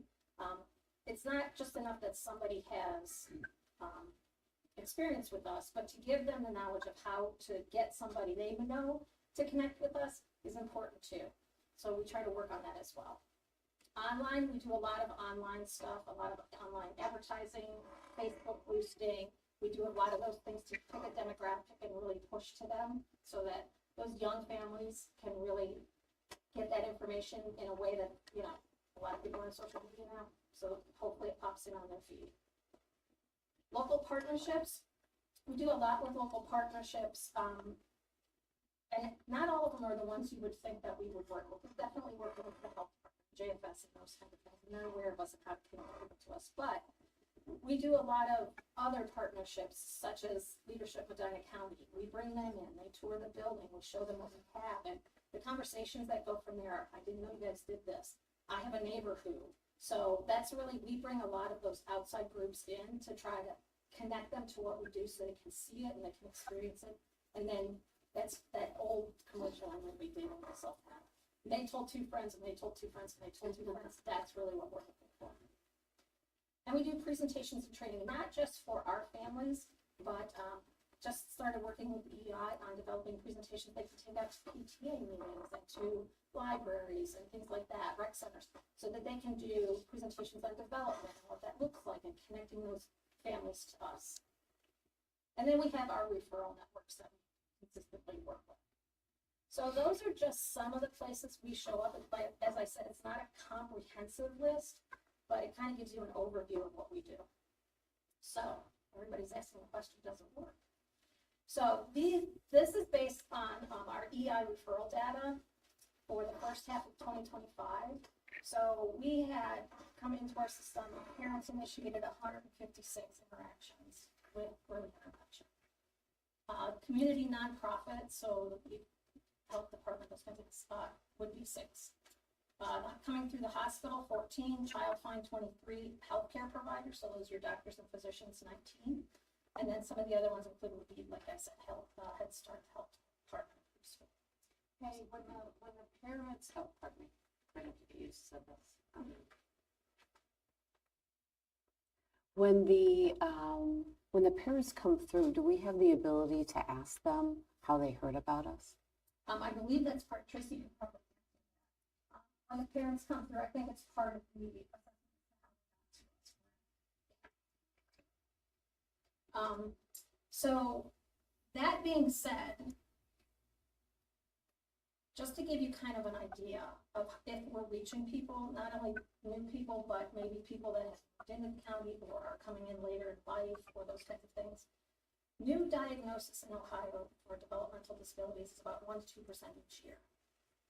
It's not just enough that somebody has experience with us, but to give them the knowledge of how to get somebody they know to connect with us is important too. So we try to work on that as well. Online, we do a lot of online stuff, a lot of online advertising, Facebook boosting. We do a lot of those things to pick a demographic and really push to them so that those young families can really get that information in a way that, a lot of people are on social media now, so hopefully it pops in on their feed. Local partnerships, we do a lot with local partnerships, and not all of them are the ones you would think that we would work with. We definitely work with the health department, JFS and those kind of things, and they're aware of us and how to connect to us, but we do a lot of other partnerships, such as Leadership Medina County. We bring them in, they tour the building, we show them what we have, and the conversations that go from there, I didn't know you guys did this. I have a neighbor who. So that's really, we bring a lot of those outside groups in to try to connect them to what we do so they can see it and they can experience it. And then that's that old commercial I'm going to be doing myself now. They told two friends and they told two friends and they told two friends. That's really what we're looking for. And we do presentations and training, not just for our families, but just started working with EI on developing presentations they can take out to PTA meetings and to libraries and things like that, rec centers, so that they can do presentations on development and what that looks like and connecting those families to us. And then we have our referral networks that we consistently work with. So those are just some of the places we show up. But as I said, it's not a comprehensive list, but it kind of gives you an overview of what we do. So everybody's asking the question, does it work? So this is based on our EI referral data for the first half of 2025. So we had come into our system, parents initiated 156 interactions with early intervention. Community nonprofit, so the health department, those kinds of would be 6. Not coming through the hospital, 14, child find 23, healthcare providers, so those are your doctors and physicians, 19. And then some of the other ones include would be, like I said, Head Start, health department, preschool. Hey, when the parents, oh, pardon me, I don't get used to this. When the parents come through, do we have the ability to ask them how they heard about us? I believe that's part, Tracy, you probably. When the parents come through, I think it's part of the. So that being said, just to give you kind of an idea of if we're reaching people, not only new people, but maybe people that have been in the county or are coming in later in life or those types of things. New diagnosis in Ohio for developmental disabilities is about 1 to 2% each year.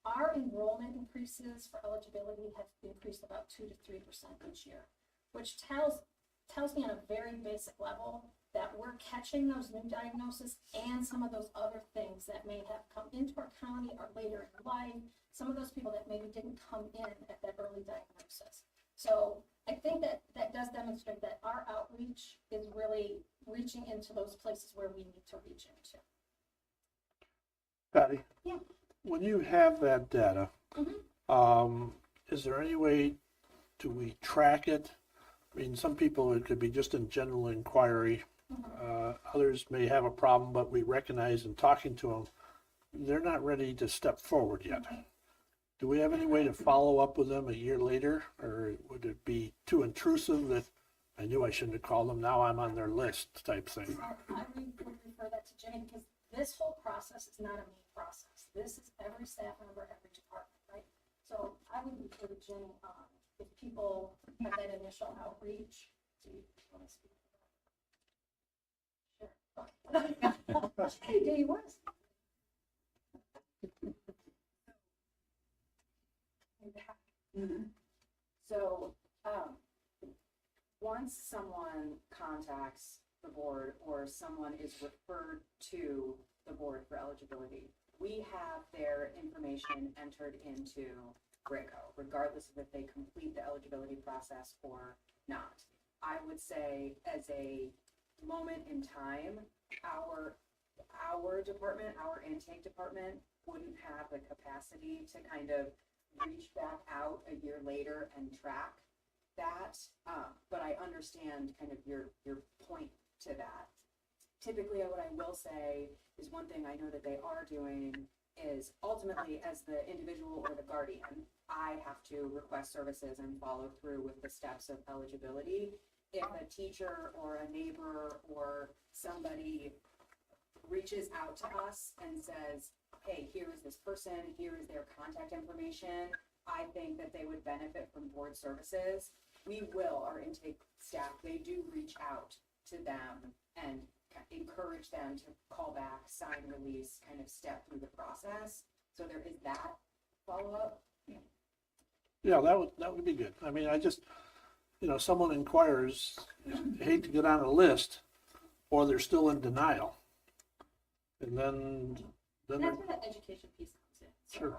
Our enrollment increases for eligibility have increased about 2 to 3% each year, which tells me on a very basic level that we're catching those new diagnoses and some of those other things that may have come into our county or later in life, some of those people that maybe didn't come in at that early diagnosis. So I think that does demonstrate that our outreach is really reaching into those places where we need to reach into. Patty? Yeah. When you have that data, is there any way, do we track it? I mean, some people, it could be just in general inquiry. Others may have a problem, but we recognize in talking to them, they're not ready to step forward yet. Do we have any way to follow up with them a year later? Or would it be too intrusive that I knew I shouldn't have called them, now I'm on their list type thing? I would refer that to Jenny because this whole process is not a me process. This is every staff member, every department, right? So I would refer to Jenny on if people have that initial outreach. Do you want to speak? Sure. Hey, do you want to speak? So, once someone contacts the board or someone is referred to the board for eligibility, we have their information entered into GRICO, regardless of if they complete the eligibility process or not. I would say as a moment in time, our department, our intake department wouldn't have the capacity to kind of reach back out a year later and track that. But I understand kind of your point to that. Typically, what I will say is one thing I know that they are doing is ultimately as the individual or the guardian, I have to request services and follow through with the steps of eligibility. If a teacher or a neighbor or somebody reaches out to us and says, hey, here is this person, here is their contact information, I think that they would benefit from board services, we will, our intake staff, they do reach out to them and encourage them to call back, sign release, kind of step through the process. So there is that follow-up. Yeah, that would be good. I mean, I just, someone inquires, hate to get on a list, or they're still in denial. And then And that's where that education piece comes in. So, Sure.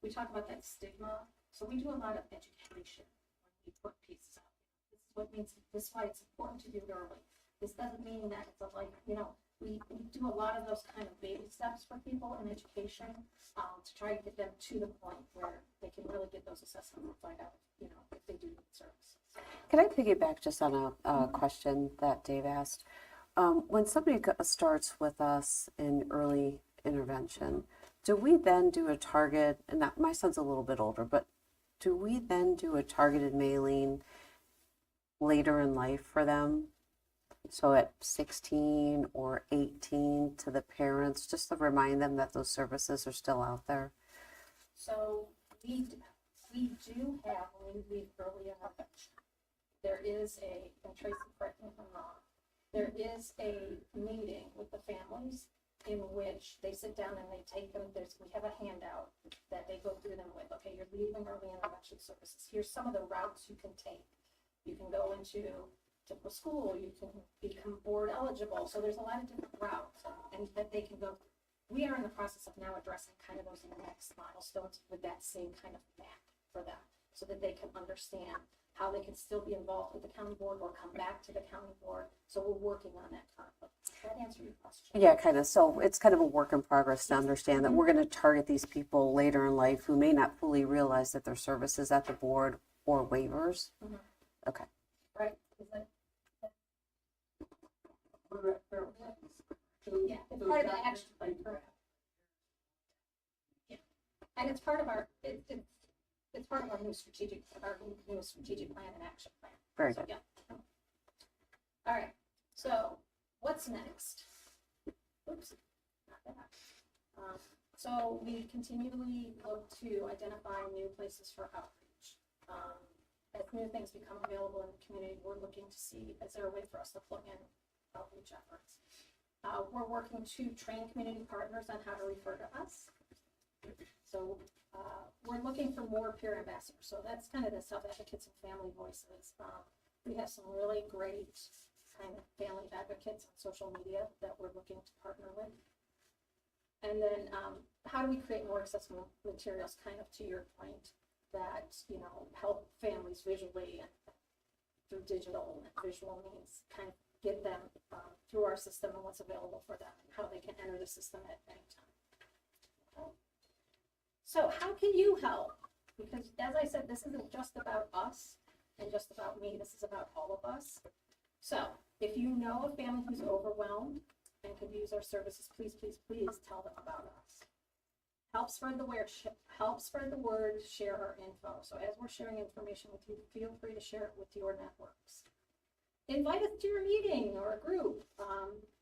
We talk about that stigma. So we do a lot of education when we put pieces out. This is what means, this is why it's important to do it early. This doesn't mean that it's we do a lot of those kind of baby steps for people in education to try to get them to the point where they can really get those assessments and find out, if they do need services. Can I piggyback just on a question that Dave asked? When somebody starts with us in early intervention, do we then do a target, and my son's a little bit older, but do we then do a targeted mailing later in life for them? So at 16 or 18 to the parents, just to remind them that those services are still out there? So we do have, when we leave early intervention, there is and Tracy, correct me if I'm wrong, there is a meeting with the families in which they sit down and they take them, we have a handout that they go through them with, okay, you're leaving early intervention services, here's some of the routes you can take. You can go into typical school, you can become board eligible, so there's a lot of different routes and that they can go. We are in the process of now addressing kind of those next milestones with that same kind of map for them, so that they can understand how they can still be involved with the county board or come back to the county board. So we're working on that currently. Does that answer your question? Yeah, kind of. So it's kind of a work in progress to understand that we're going to target these people later in life who may not fully realize that their services at the board or waivers. Mhm. Okay. Right? Is that? Yeah, it's part of the action plan, correct. Yeah, and it's part of our, it's part of our new strategic plan and action plan. Very So, good. yeah. All right, so what's next? Oops, not that. So we continually look to identify new places for outreach. As new things become available in the community, we're looking to see, is there a way for us to plug in outreach efforts? We're working to train community partners on how to refer to us. So we're looking for more peer ambassadors. So that's kind of the self-advocates and family voices. We have some really great kind of family advocates on social media that we're looking to partner with. And then how do we create more accessible materials, kind of to your point, that, you know, help families visually and through digital and visual means, kind of get them through our system and what's available for them and how they can enter the system at any time. Okay. So how can you help? Because as I said, this isn't just about us and just about me. This is about all of us. So if you know a family who's overwhelmed and could use our services, please, please, please tell them about us. Help spread the word, share our info. So as we're sharing information with you, feel free to share it with your networks. Invite us to your meeting or a group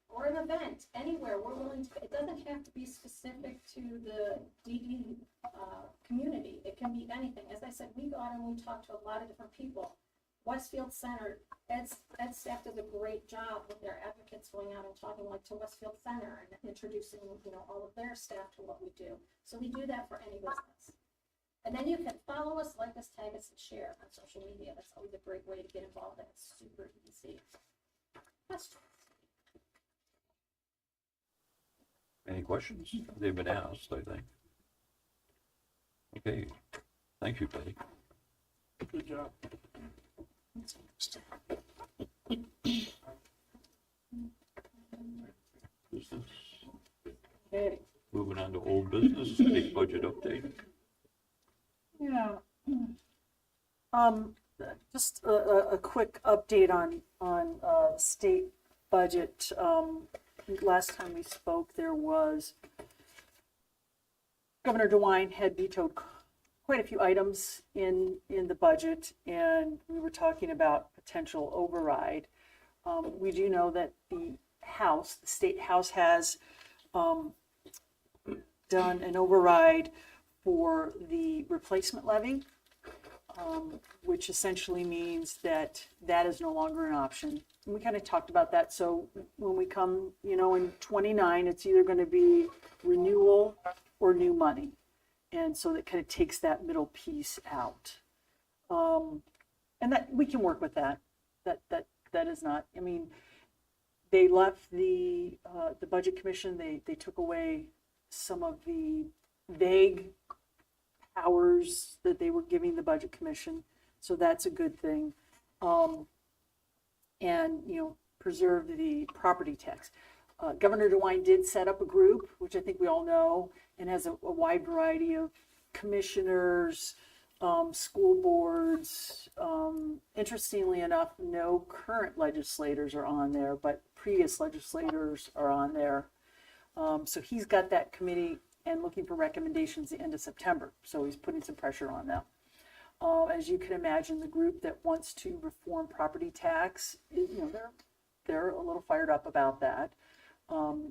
or an event anywhere. We're willing to, it doesn't have to be specific to the DD community. It can be anything. As I said, we go out and we talk to a lot of different people. Westfield Center, Ed staff does a great job with their advocates going out and talking like to Westfield Center and introducing, you know, all of their staff to what we do. So we do that for any business. And then you can follow us, like us, tag us, and share on social media. That's always a great way to get involved, and it's super easy. Questions? Any questions? They've been asked, I think. Okay, thank you, Patty. Good job. Business. Okay. Moving on to old business, state budget update. Yeah. Just a quick update on state budget. Last time we spoke, there was Governor DeWine had vetoed quite a few items in the budget, and we were talking about potential override. We do know that the state house has done an override for the replacement levy, which essentially means that that is no longer an option. And we kind of talked about that. So when we come, you know, in 29, it's either going to be renewal or new money. And so that kind of takes that middle piece out. And that we can work with that. That is not, I mean, they left the Budget Commission, they took away some of the vague powers that they were giving the Budget Commission. So that's a good thing. And, you know, preserve the property tax. Governor DeWine did set up a group, which I think we all know, and has a wide variety of commissioners, school boards. Interestingly enough, no current legislators are on there, but previous legislators are on there. So he's got that committee and looking for recommendations the end of September. So he's putting some pressure on them. As you can imagine, the group that wants to reform property tax, you know, they're a little fired up about that.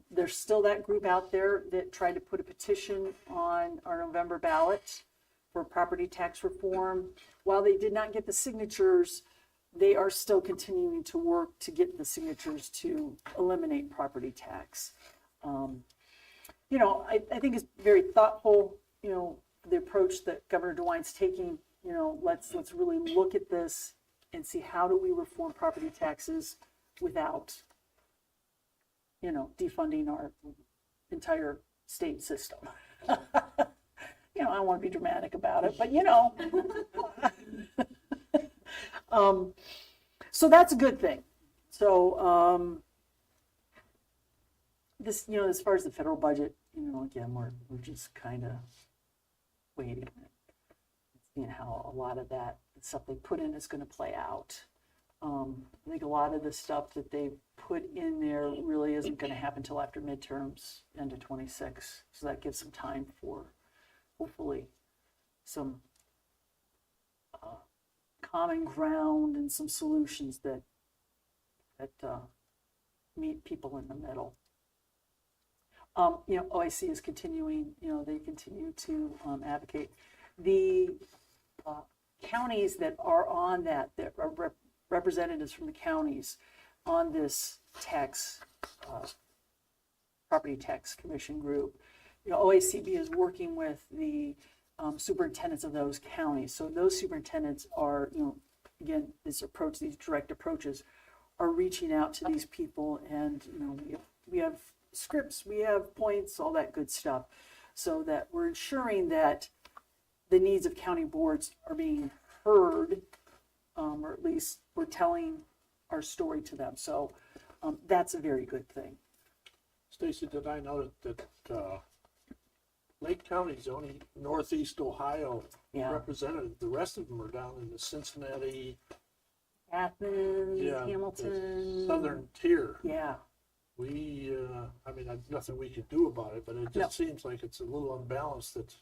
There's still that group out there that tried to put a petition on our November ballot for property tax reform. While they did not get the signatures, they are still continuing to work to get the signatures to eliminate property tax. you know, I think it's very thoughtful, you know, the approach that Governor DeWine's taking. You know, let's really look at this and see how do we reform property taxes without, you know, defunding our entire state system. You know, I don't want to be dramatic about it, but you know. So that's a good thing. So this, you know, as far as the federal budget, you know, again, we're just kind of waiting, seeing how a lot of that stuff they put in is going to play out. I think a lot of the stuff that they put in there really isn't going to happen until after midterms, end of 26. So that gives some time for hopefully some common ground and some solutions that meet people in the middle. You know, OIC is continuing, you know, they continue to advocate. The counties that are on that are representatives from the counties on this property tax commission group. You know, OACB is working with the superintendents of those counties. So those superintendents are, you know, again, these direct approaches are reaching out to these people, and you know, we have scripts, we have points, all that good stuff, so that we're ensuring that the needs of county boards are being heard, or at least we're telling our story to them. So that's a very good thing. Stacy, did I know that Lake County's only Northeast Ohio Yeah. representative? The rest of them are down in the Cincinnati, Athens, the Hamilton. southern tier. Yeah. We, I mean, nothing we could do about it, but it just seems like it's a little unbalanced that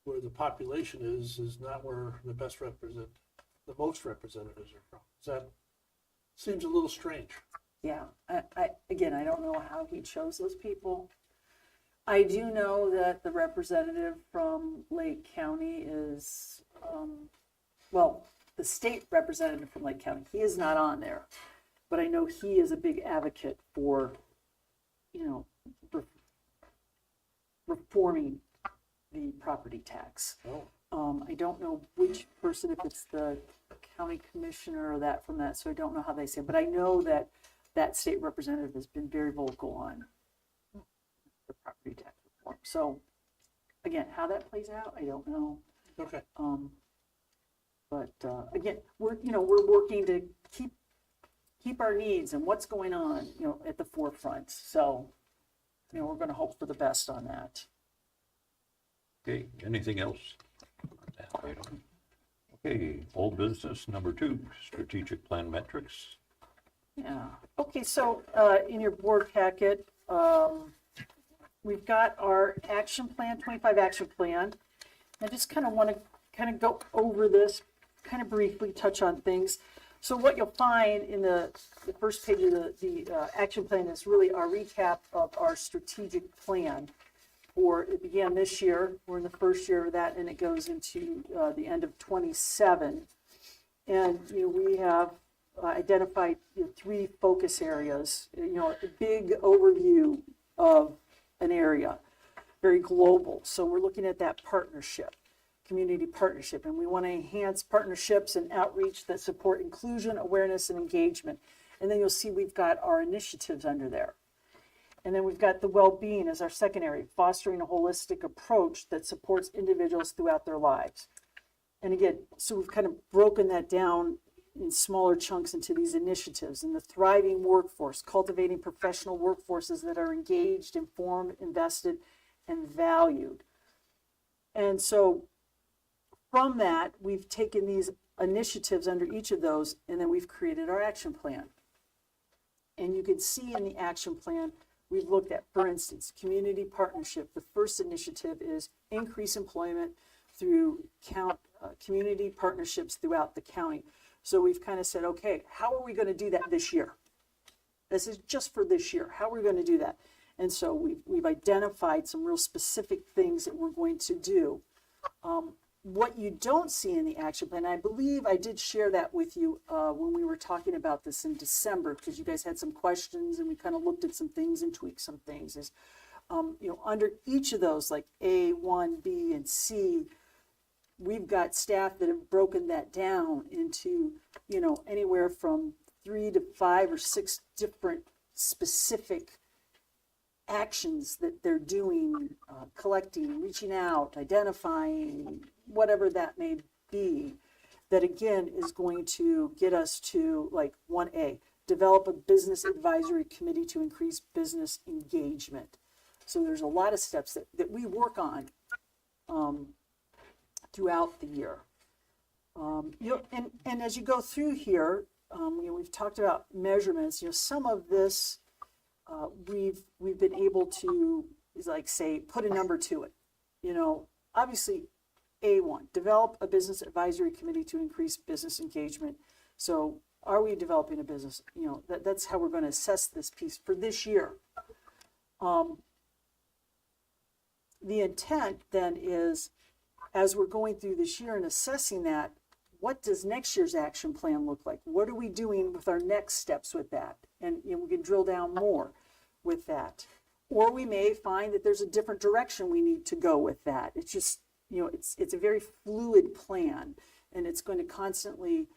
where the population is not where the most representatives are from. That seems a little strange. Yeah, I don't know how he chose those people. I do know that the representative from Lake County is, well, the state representative from Lake County, he is not on there, but I know he is a big advocate for, you know, reforming the property tax. I don't know which person, if it's the county commissioner or that from that, so I don't know how they say it, but I know that that state representative has been very vocal on the property tax reform. So again, how that plays out, I don't know. Okay. But again, we're working to keep our needs and what's going on, you know, at the forefront. So, you know, we're going to hope for the best on that. Okay, anything else on that item? Okay, old business number 2, strategic plan metrics. Yeah. Okay, so in your board packet, we've got our action plan, 25 action plan. I just kind of want to go over this, kind of briefly touch on things. So what you'll find in the first page of the action plan is really our recap of our strategic plan. It began this year, we're in the first year of that, and it goes into the end of 27. And you know, we have identified 3 focus areas, you know, a big overview of an area, very global. So we're looking at that partnership, community partnership, and we want to enhance partnerships and outreach that support inclusion, awareness, and engagement. And then you'll see we've got our initiatives under there. And then we've got the well-being as our secondary, fostering a holistic approach that supports individuals throughout their lives. And again, so we've kind of broken that down in smaller chunks into these initiatives. And the thriving workforce, cultivating professional workforces that are engaged, informed, invested, and valued. And so from that, we've taken these initiatives under each of those, and then we've created our action plan. And you can see in the action plan, we've looked at, for instance, community partnership. The first initiative is increase employment through community partnerships throughout the county. So we've kind of said, okay, how are we going to do that this year? This is just for this year. How are we going to do that? And so we've identified some real specific things that we're going to do. What you don't see in the action plan, I believe I did share that with you when we were talking about this in December, because you guys had some questions and we kind of looked at some things and tweaked some things, is Under each of those, like A, 1, B, and C, we've got staff that have broken that down into, anywhere from 3 to 5 or 6 different specific actions that they're doing, collecting, reaching out, identifying, whatever that may be, that again is going to get us to like 1A, develop a business advisory committee to increase business engagement. So there's a lot of steps that we work on throughout the year. And as you go through here, we've talked about measurements. Some of this we've been able to, like, say, put a number to it. Obviously, A1, develop a business advisory committee to increase business engagement. So are we developing a business? That's how we're going to assess this piece for this year. The intent then is, as we're going through this year and assessing that, what does next year's action plan look like? What are we doing with our next steps with that? And we can drill down more with that. Or we may find that there's a different direction we need to go with that. It's just, it's a very fluid plan, and it's going to constantly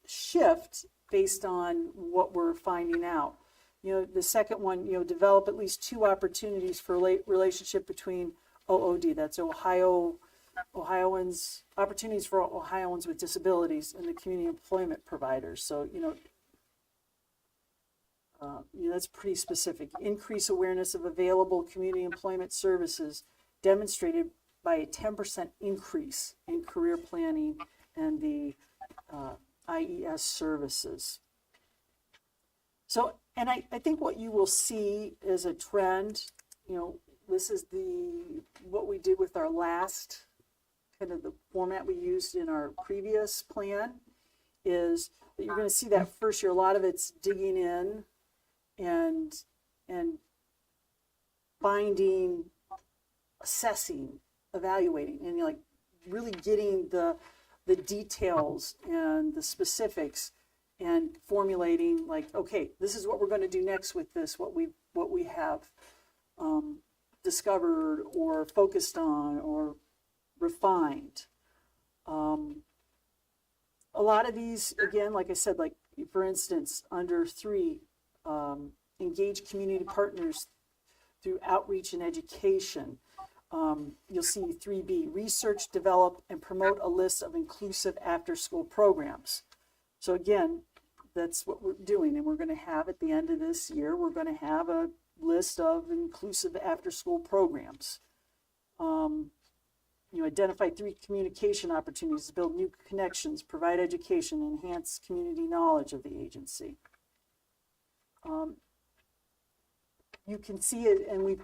shift based on what we're finding out. The second one, develop at least 2 opportunities for relationship between OOD, that's Ohioans, opportunities for Ohioans with disabilities and the community employment providers. So, that's pretty specific. Increase awareness of available community employment services demonstrated by a 10% increase in career planning and the IES services. So, and I think what you will see is a trend, this is what we did with our last, kind of the format we used in our previous plan, is that you're going to see that first year, a lot of it's digging in and finding, assessing, evaluating, and like really getting the details and the specifics and formulating, like, okay, this is what we're going to do next with this, what we have discovered or focused on or refined. A lot of these, again, like I said, like for instance, under 3, engage community partners through outreach and education. You'll see 3B, research, develop, and promote a list of inclusive after-school programs. So again, that's what we're doing, and we're going to have at the end of this year, we're going to have a list of inclusive after-school programs. Identify 3 communication opportunities to build new connections, provide education, enhance community knowledge of the agency. You can see it, and we've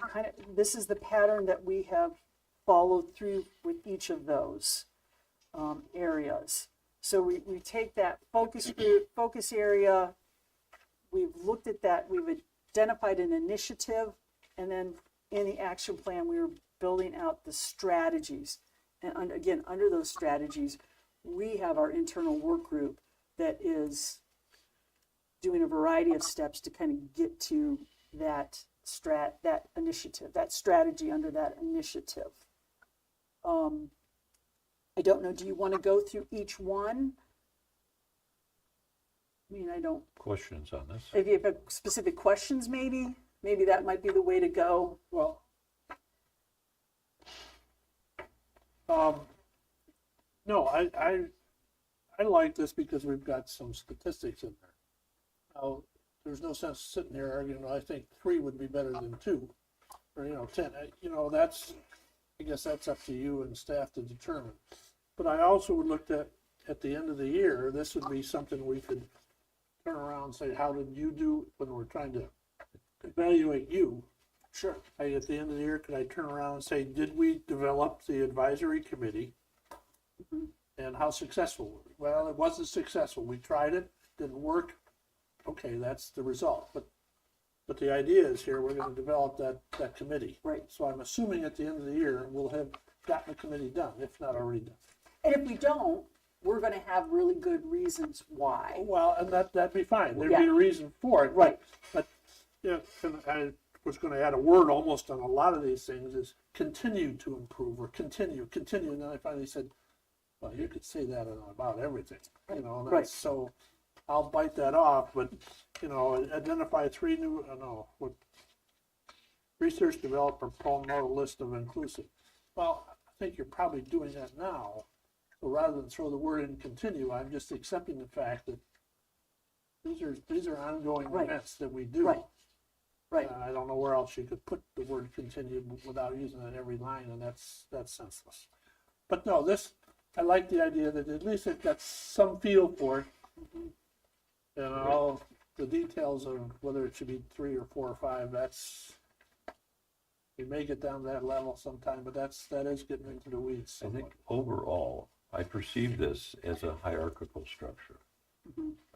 this is the pattern that we have followed through with each of those areas. So we take that focus group, focus area, we've looked at that, we've identified an initiative, and then in the action plan, we were building out the strategies. And again, under those strategies, we have our internal work group that is doing a variety of steps to kind of get to that initiative, that strategy under that initiative. I don't know, do you want to go through each one? I mean, I don't. Questions on this? If you have specific questions, maybe that might be the way to go. Well, no, I like this because we've got some statistics in there. Now, there's no sense sitting here arguing, I think 3 would be better than 2, or 10. I guess that's up to you and staff to determine. But I also looked at the end of the year, this would be something we could turn around and say, how did you do when we're trying to evaluate you? Sure. At the end of the year, could I turn around and say, did we develop the advisory committee? Mm-hmm. And how successful were we? Well, it wasn't successful. We tried it, didn't work. Okay, that's the result. But the idea is here, we're going to develop that committee. Right. So I'm assuming at the end of the year, we'll have gotten the committee done, if not already done. And if we don't, we're going to have really good reasons why. Well, and that'd be fine. There'd be a reason for it. Right. But, yeah, was gonna add a word almost on a lot of these things, is continue to improve, or continue, and then I finally said, well, you could say that about everything, you know, and Right. that's, so I'll bite that off, but, you know, identify 3 new, what, research, develop, or promote a list of inclusive. Well, I think you're probably doing that now, so rather than throw the word in continue, I'm just accepting the fact that these are ongoing Right. events that we do. Right. Right. I don't know where else you could put the word continue without using it in every line, and that's senseless. But no, this, I like the idea that at least it got some feel for it. And all the details of whether it should be 3 or 4 or 5, that's, we may get down to that level sometime, but that is getting into the weeds I somewhat. think overall, I perceive this as a hierarchical structure.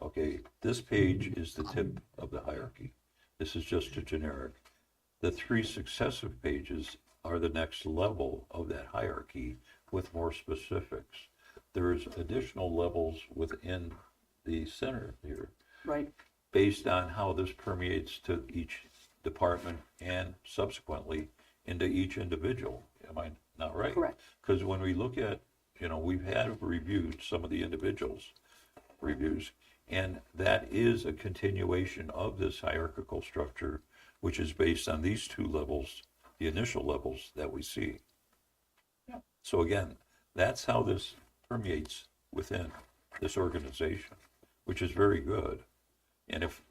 Okay, this page is the tip of the hierarchy. This is just a generic. The 3 successive pages are the next level of that hierarchy with more specifics. There's additional levels within the center here Right. based on how this permeates to each department and subsequently into each individual. Am I not right? Correct. Because when we look at, you know, we've had reviewed some of the individuals' reviews, and that is a continuation of this hierarchical structure, which is based on these 2 levels, the initial levels that we see. Yeah. So again, that's how this permeates within this organization, which is very good. And if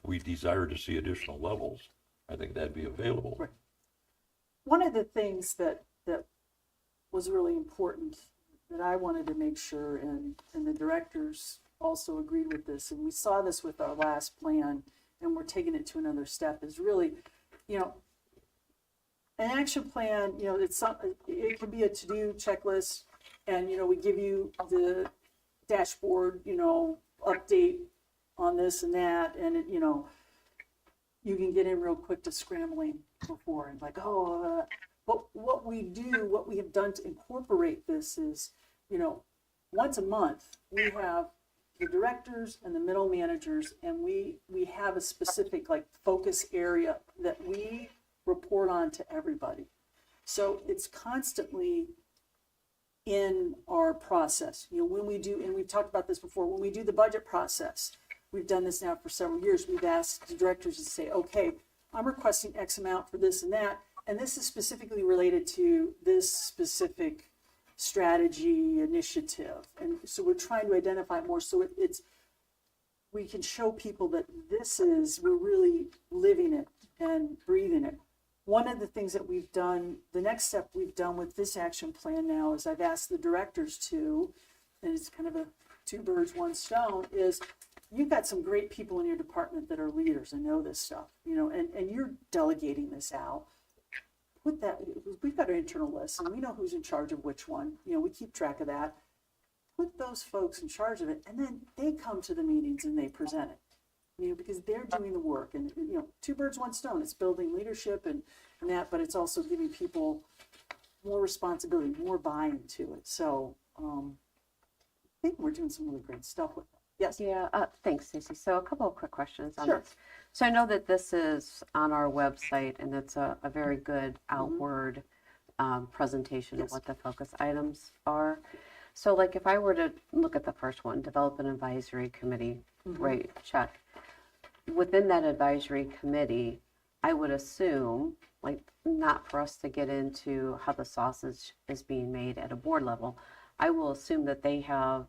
we desire to see additional levels, I think that'd be available. Right. One of the things that was really important that I wanted to make sure, and the directors also agreed with this, and we saw this with our last plan, and we're taking it to another step, is really, you know, an action plan, you know, it can be a to-do checklist, and, you know, we give you the dashboard, you know, update on this and that, and it, you know, you can get in real quick to scrambling before and like, but what we have done to incorporate this is, you know, once a month, we have the directors and the middle managers, and we have a specific like focus area that we report on to everybody. So it's constantly in our process. You know, when we do, and we've talked about this before, when we do the budget process, we've done this now for several years, we've asked the directors to say, okay, I'm requesting X amount for this and that, and this is specifically related to this specific strategy initiative. And so we're trying to identify more, so we can show people that we're really living it and breathing it. One of the things that we've done, the next step we've done with this action plan now is I've asked the directors to, and it's kind of a 2 birds, 1 stone, is you've got some great people in your department that are leaders and know this stuff, you know, and you're delegating this out. Put that, we've got an internal list and we know who's in charge of which one, you know, we keep track of that. Put those folks in charge of it, and then they come to the meetings and they present it, you know, because they're doing the work. And, you know, 2 birds, 1 stone, it's building leadership and that, but it's also giving people more responsibility, more buy-in to it. So I think we're doing some really great stuff with it. Yes. Yeah, thanks, Stacey. So a couple of quick questions on Sure. this. So I know that this is on our website, and it's a very good outward presentation of Yes. what the focus items are. So like if I were to look at the first one, develop an advisory committee, right, check. Within that advisory committee, I would assume, like, not for us to get into how the sausage is being made at a board level, I will assume that they have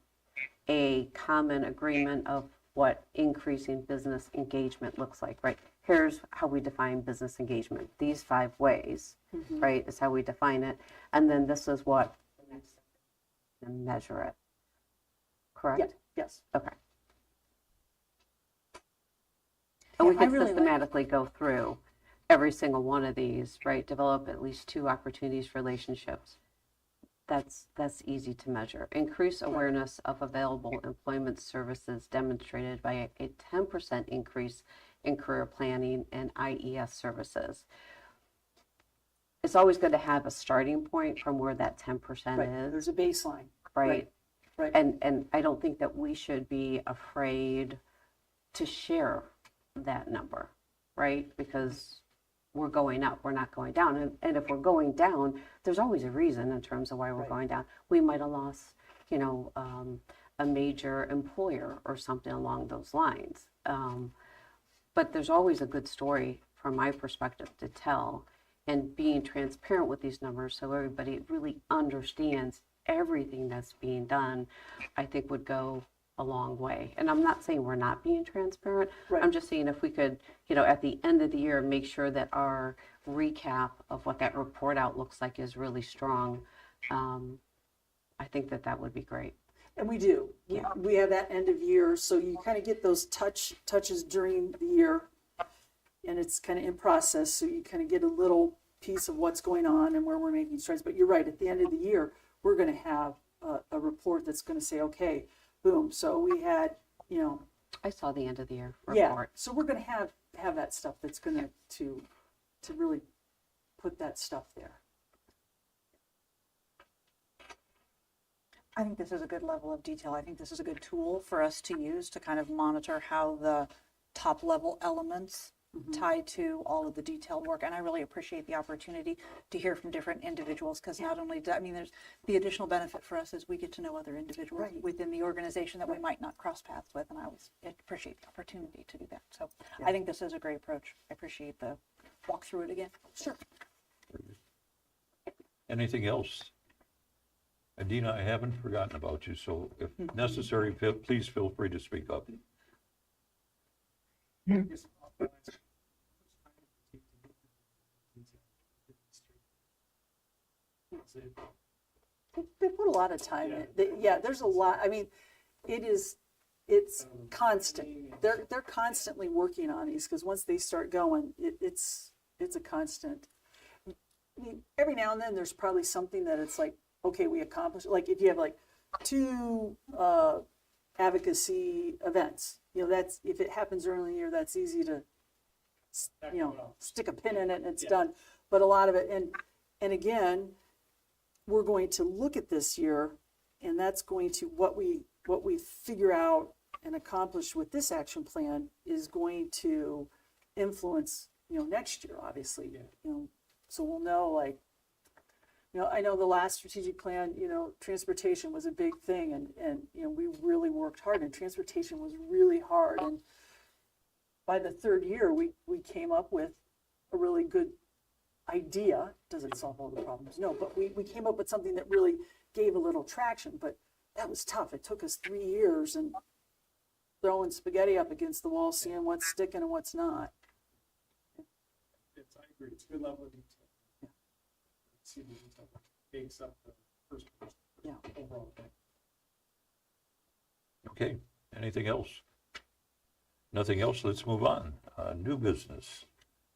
a common agreement of what increasing business engagement looks like, right? Here's how we define business engagement. These 5 ways, right, is how we define it. And then this is what the next step is, and measure it. Correct? Yeah. Yes. Okay. And we Yeah, I could really like- systematically go through every single one of these, right? Develop at least 2 opportunities for relationships. That's easy to measure. Increase awareness of available employment services demonstrated by a 10% increase in career planning and IES services. It's always good to have a starting point from where that 10% Right. is, There's a baseline. right? Right. And I don't think that we should be afraid to share that number, right? Because we're going up, we're not going down. And if we're going down, there's always a reason in terms of why we're Right. going down. We might have lost, a major employer or something along those lines. But there's always a good story from my perspective to tell, and being transparent with these numbers so everybody really understands everything that's being done, I think would go a long way. And I'm not saying we're not being transparent. Right. I'm just saying if we could, at the end of the year, make sure that our recap of what that report out looks like is really strong. I think that would be great. And we do. Yeah. We have that end of year, so you kind of get those touches during the year, and it's kind of in process, so you kind of get a little piece of what's going on and where we're making strides. But you're right, at the end of the year, we're going to have a report that's going to say, okay, boom, so we had, I saw the end of the year yeah, report. so we're going to have that stuff that's going to really put that stuff there. I think this is a good level of detail. I think this is a good tool for us to use to kind of monitor how the top level elements tie to all of the detailed work. And I really appreciate the opportunity to hear from different individuals, because not only, there's the additional benefit for us is we get to know other individuals Right. within the organization that we might not cross paths with. And I always appreciate the opportunity to do that. So I think this is a great approach. I appreciate the walk through it again. Sure. Anything else? Adina, I haven't forgotten about you, so if necessary, please feel free to speak up. They put a lot of time in. Yeah, there's a lot. It's constant. They're constantly working on these, because once they start going, it's a constant. Every now and then there's probably something that it's like, okay, we accomplished. Like if you have like 2 advocacy events, that's, if it happens early in the year, that's easy to, stick a pin in it and it's done. But a lot of it, and again, we're going to look at this year, and that's going to, what we figure out and accomplish with this action plan is going to influence, next year, obviously. So we'll know, like, I know the last strategic plan, transportation was a big thing, and we really worked hard, and transportation was really hard. And by the 3rd year, we came up with a really good idea. Does it solve all the problems? No, but we came up with something that really gave a little traction. But that was tough. It took us 3 years and throwing spaghetti up against the wall, seeing what's sticking and what's not. I agree. It's a good level of detail. Yeah. See the detail that makes up the first overall thing. Okay, anything else? Nothing else, let's move on. New business.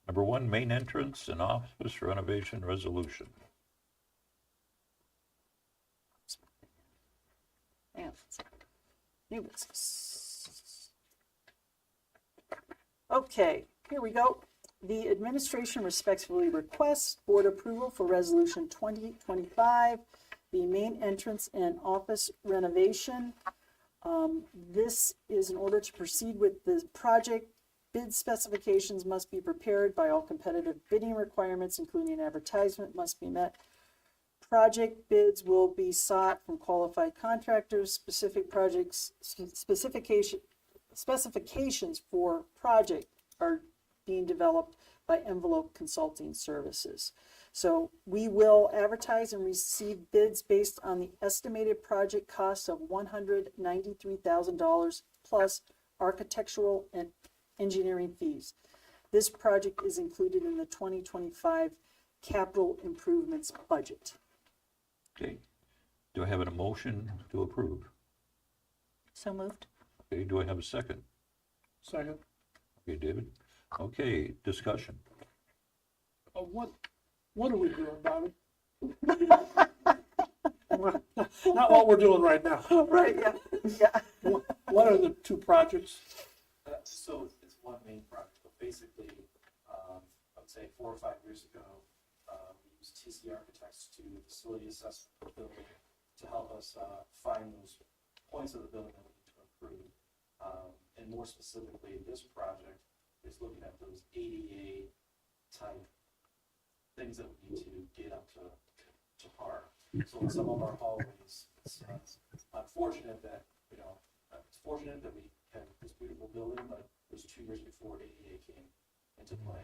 Number 1, main entrance and office renovation resolution. Yeah. New business. Okay, here we go. The administration respectfully requests board approval for resolution 2025, the main entrance and office renovation. This is in order to proceed with the project. Bid specifications must be prepared by all competitive bidding requirements, including advertisement, must be met. Project bids will be sought from qualified contractors. Specifications for project are being developed by Envelope Consulting Services. So we will advertise and receive bids based on the estimated project cost of $193,000 plus architectural and engineering fees. This project is included in the 2025 capital improvements budget. Okay, do I have a motion to approve? So moved. Okay, do I have a second? Second. Okay, David? Okay, discussion. What are we doing, Bobby? Not what we're doing right now. Right, yeah. What are the 2 projects? So it's one main project, but basically, I would say 4 or 5 years ago, we used TC Architects to facility assess the building to help us find those points of the building that we need to improve. And more specifically, this project is looking at those ADA type things that we need to get up to par. So in some of our hallways, it's unfortunate that, it's fortunate that we have this beautiful building, but it was 2 years before ADA came into play.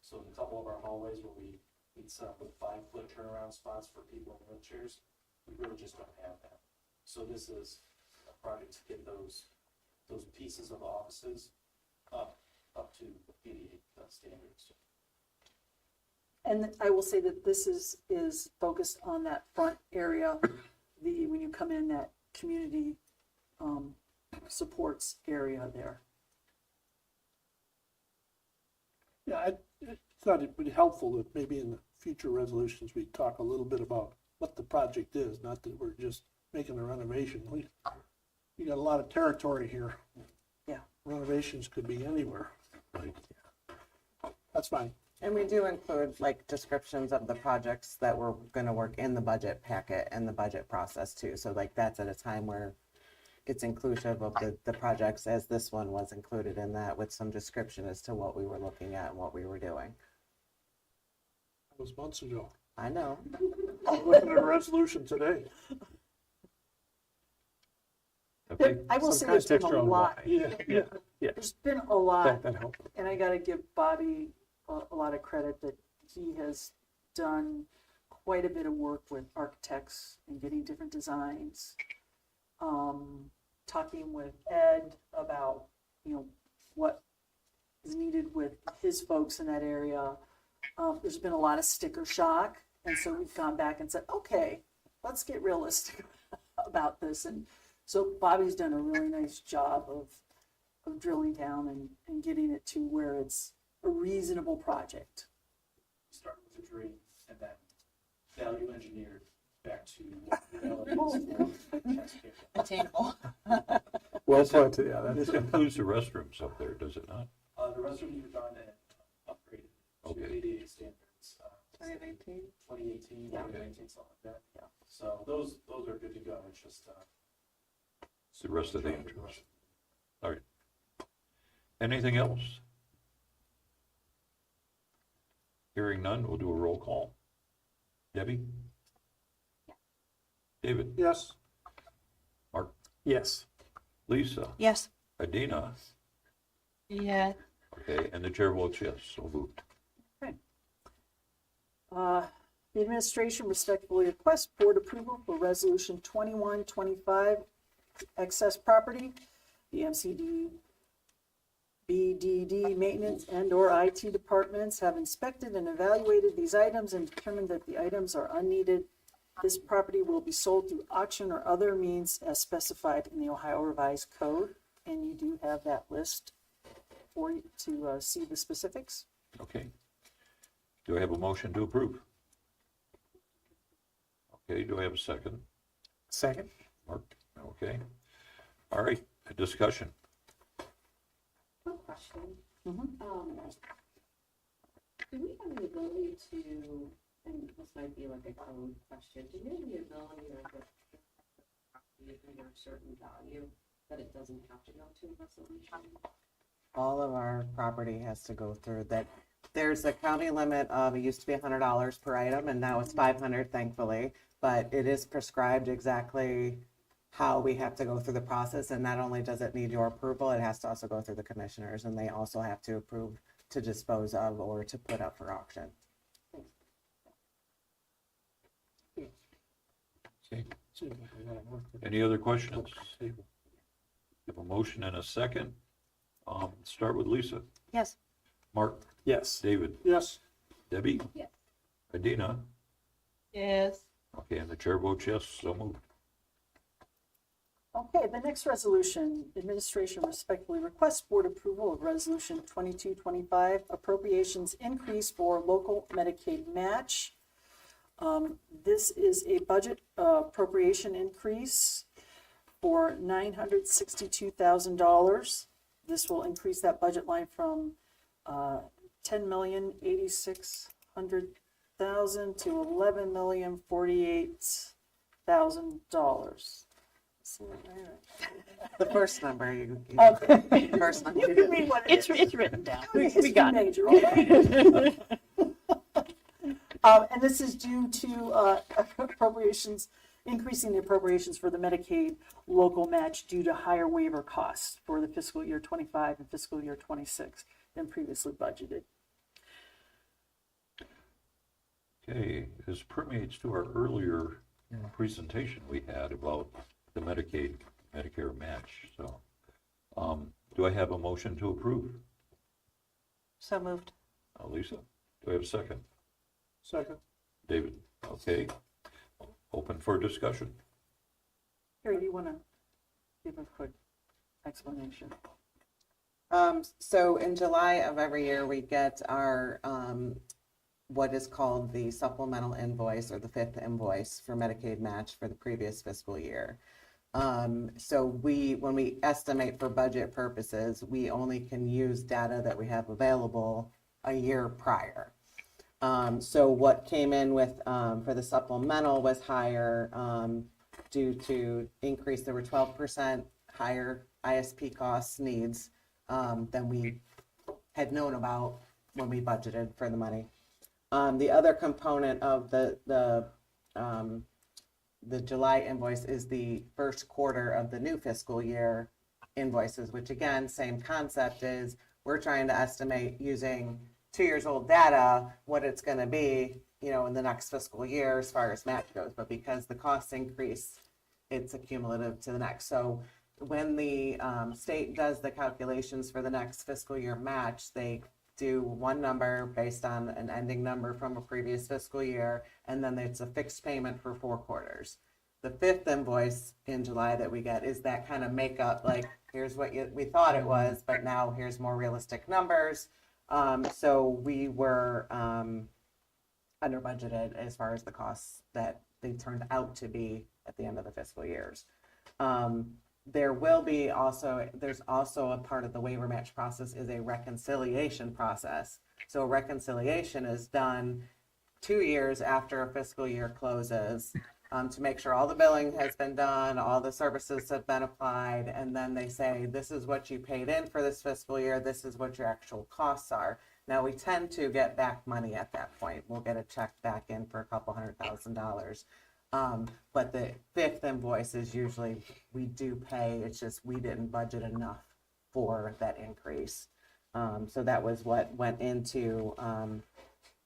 So in a couple of our hallways where we'd set up with 5-foot turnaround spots for people in wheelchairs, we really just don't have that. So this is a project to get those pieces of offices up to ADA standards. And I will say that this is focused on that front area, when you come in, that community supports area there. Yeah, I thought it would be helpful that maybe in the future resolutions, we talk a little bit about what the project is, not that we're just making a renovation. We got a lot of territory here. Yeah. Renovations could be anywhere. Right. That's fine. And we do include like descriptions of the projects that we're gonna work in the budget packet and the budget process too. So like that's at a time where it's inclusive of the projects, as this one was included in that, with some description as to what we were looking at and what we were doing. That was months ago. I know. I'm looking at a resolution today. Okay, I will say Some there's been context a around lot, Yeah. Yeah, there's been a lot, that helped. and I gotta give Bobby a lot of credit that he has done quite a bit of work with architects and getting different designs. Talking with Ed about, what is needed with his folks in that area. There's been a lot of sticker shock, and so we've gone back and said, okay, let's get realistic about this. And so Bobby's done a really nice job of drilling down and getting it to where it's a reasonable project. Start with a dream and then value engineered back to what reality is for taxpayers. Attainable. Well put, yeah, this that's, includes the restrooms up there, does it not? The restrooms were done and upgraded to Okay. ADA standards. 2018? 2018, Yeah. 2019, something like that. Yeah. So those are good to go. It's just, It's the rest of the entrance. All right. Anything else? Hearing none, we'll do a roll call. Debbie? David? Yes. Mark? yes. Lisa? Yes. Adina? Yeah, Okay, and the chair votes yes, so moved. The administration respectfully requests board approval for resolution 2125, excess property. The MCBDD maintenance and/or IT departments have inspected and evaluated these items and determined that the items are unneeded. This property will be sold through auction or other means as specified in the Ohio Revised Code. And you do have that list for you to see the specifics. Okay. Do I have a motion to approve? Okay, do I have a second? Second? Mark? Okay. All right, a discussion. Quick question. Mhm. Do we have the ability to, and this might be like a code question, do we have the ability to get under a certain value that it doesn't have to go to a resolution? All of our property has to go through that. There's a county limit of, it used to be $100 per item, and now it's 500, thankfully. But it is prescribed exactly how we have to go through the process, and not only does it need your approval, it has to also go through the commissioners, and they also have to approve to dispose of or to put up for auction. Okay. Seems like a lot of work. Any other questions? Have a motion and a second. Start with Lisa. Yes. Mark? Yes. David? Yes. Debbie? Yes. Adina? yes. Okay, and the chair votes yes, so moved. Okay, the next resolution, administration respectfully requests board approval of resolution 2225, appropriations increase for local Medicaid match. This is a budget appropriation increase for $962,000. This will increase that budget line from $10,086,000 to $11,048,000. The first number, Okay. first number. You can read what it is. It's written down. Okay, We got it. history major, okay. And this is due to appropriations, increasing the appropriations for the Medicaid local match due to higher waiver costs for the fiscal year 25 and fiscal year 26 than previously budgeted. Okay, this permeates to our earlier presentation we had about the Medicare match, so. Do I have a motion to approve? So moved. Lisa, do I have a second? Second. David, okay. Open for discussion. Harry, do you want to give a quick explanation? So in July of every year, we get our, what is called the supplemental invoice or the fifth invoice for Medicaid match for the previous fiscal year. So when we estimate for budget purposes, we only can use data that we have available a year prior. So what came in with, for the supplemental was higher, due to increase, there were 12% higher ISP costs needs, than we had known about when we budgeted for the money. The other component of the July invoice is the first quarter of the new fiscal year invoices, which again, same concept is we're trying to estimate using 2 years old data, what it's going to be, in the next fiscal year as far as match goes. But because the costs increase, it's accumulative to the next. So when the state does the calculations for the next fiscal year match, they do one number based on an ending number from a previous fiscal year, and then it's a fixed payment for 4 quarters. The fifth invoice in July that we get is that kind of makeup, like, here's what we thought it was, but now here's more realistic numbers. So we were under budgeted as far as the costs that they turned out to be at the end of the fiscal years. There's also a part of the waiver match process is a reconciliation process. So a reconciliation is done 2 years after a fiscal year closes, to make sure all the billing has been done, all the services have been applied, and then they say, this is what you paid in for this fiscal year, this is what your actual costs are. Now, we tend to get back money at that point. We'll get a check back in for a couple $100,000. But the fifth invoice is usually, we do pay, it's just we didn't budget enough for that increase. So that was what went into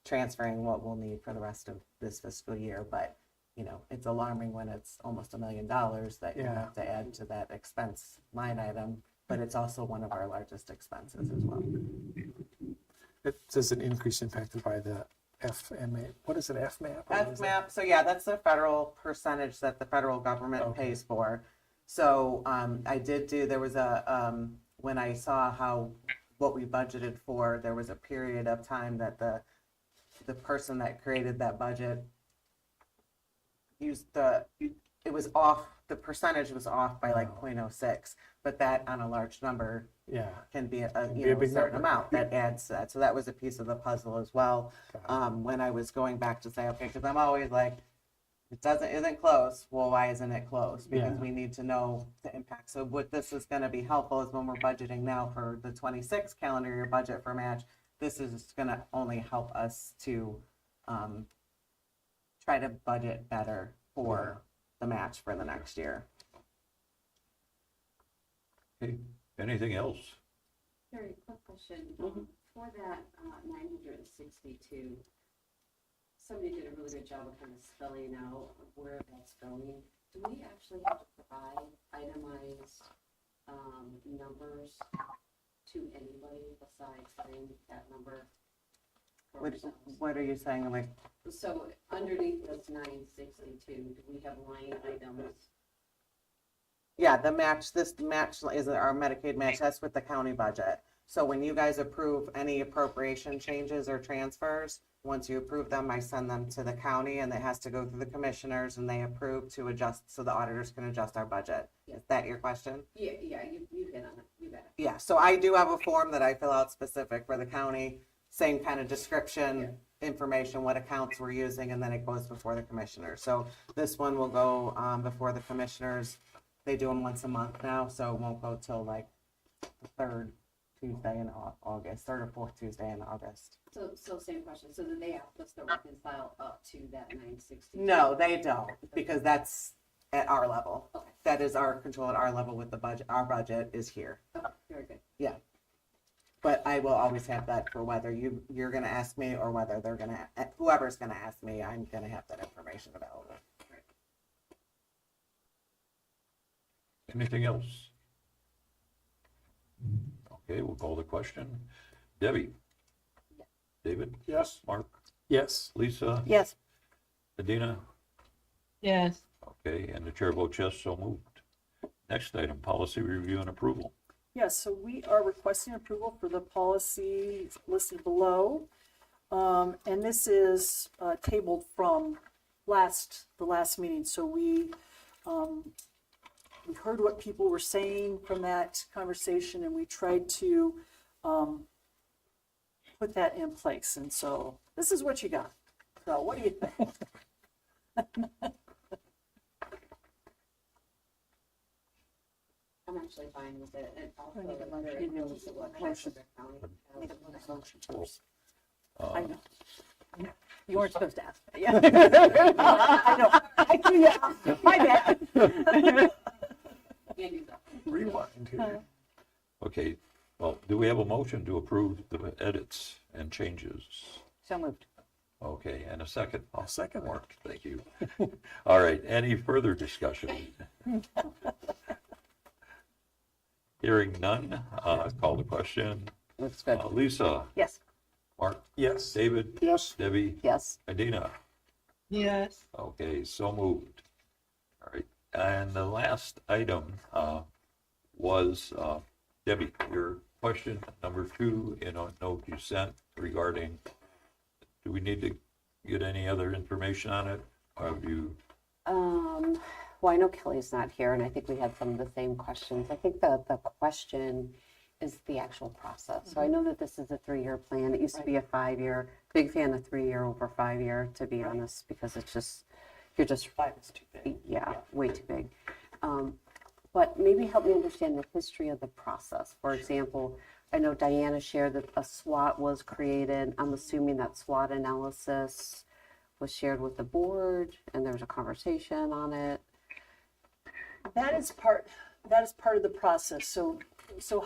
transferring what we'll need for the rest of this fiscal year. But, it's alarming when it's almost $1 million that you have to add to that expense line item, but it's also one of our largest expenses as well. It says an increase impacted by the FMA. What is it, FMAP? FMAP, so yeah, that's the federal percentage that the federal government pays for. So there was when I saw what we budgeted for, there was a period of time that the person that created that budget used it was off, the percentage was off by like 0.06, but that on a large number can be a certain amount that adds to that. So that was a piece of the puzzle as well. When I was going back to say, okay, because I'm always like, isn't close. Well, why isn't it close? Because we need to know the impact. So what this is going to be helpful is when we're budgeting now for the 26 calendar year budget for match, this is going to only help us to try to budget better for the match for the next year. Okay, anything else? Very quick question. For that 962, somebody did a really good job of kind of spelling out where that's going. Do we actually have to provide itemized numbers to anybody besides putting that number? What are you saying? Like, so underneath this 962, do we have line items? yeah, this match is our Medicaid match. That's with the county budget. So when you guys approve any appropriation changes or transfers, once you approve them, I send them to the county, and it has to go through the commissioners, and they approve to adjust, so the auditors can adjust our budget. Is that your question? Yeah, you hit on it. You bet. Yeah, so I do have a form that I fill out specific for the county, same kind of description, information, what accounts we're using, and then it goes before the commissioners. So this one will go before the commissioners They do them once a month now, so it won't go till like the third Tuesday in August, third or fourth Tuesday in August. So same question, so then they have to still reconcile up to that 960? No, they don't, because that's at our level. Okay. That is our control at our level with the budget. Our budget is here. Okay, very good. Yeah. But I will always have that for whether you're gonna ask me or whether they're gonna, whoever's gonna ask me, I'm gonna have that information available. Anything else? Okay, we'll call the question. Debbie? David? Yes. Mark? Yes. Lisa? Yes. Medina? Yes. Okay, and the chair votes yes, so moved. Next item, policy review and approval. Yes, so we are requesting approval for the policy listed below. And this is tabled from the last meeting. So we heard what people were saying from that conversation, and we tried to put that in place. And so this is what you got. So what do you think? I'm actually fine with it, and also. I need a motion. very You need a close to what motion. Exeter County I need has. a motion first. Uh, I know. You weren't supposed to ask. Yeah. I know. Yeah, my bad. And you go. Rewind here. Okay, well, do we have a motion to approve the edits and changes? So moved. Okay, and a second? I'll second it. Mark, thank you. All right, any further discussion? Hearing none, call the question. Looks good. Lisa? Yes. Mark? Yes. David? Yes. Debbie? Yes. Medina? Yes. Okay, so moved. All right, and the last item was, Debbie, your question number 2 in a note you sent regarding, do we need to get any other information on it? Or have you, Well, I know Kelly's not here, and I think we had some of the same questions. I think the question is the actual process. So I know that this is a 3-year plan. It used to be a 5-year. Big fan of 3-year over 5-year, to be honest, because it's just, you're just, 5 is too big. yeah, way too big. But maybe help me understand the history of the process. For example, I know Diana shared that a SWOT was created. I'm assuming that SWOT analysis was shared with the board and there was a conversation on it. That is part of the process. So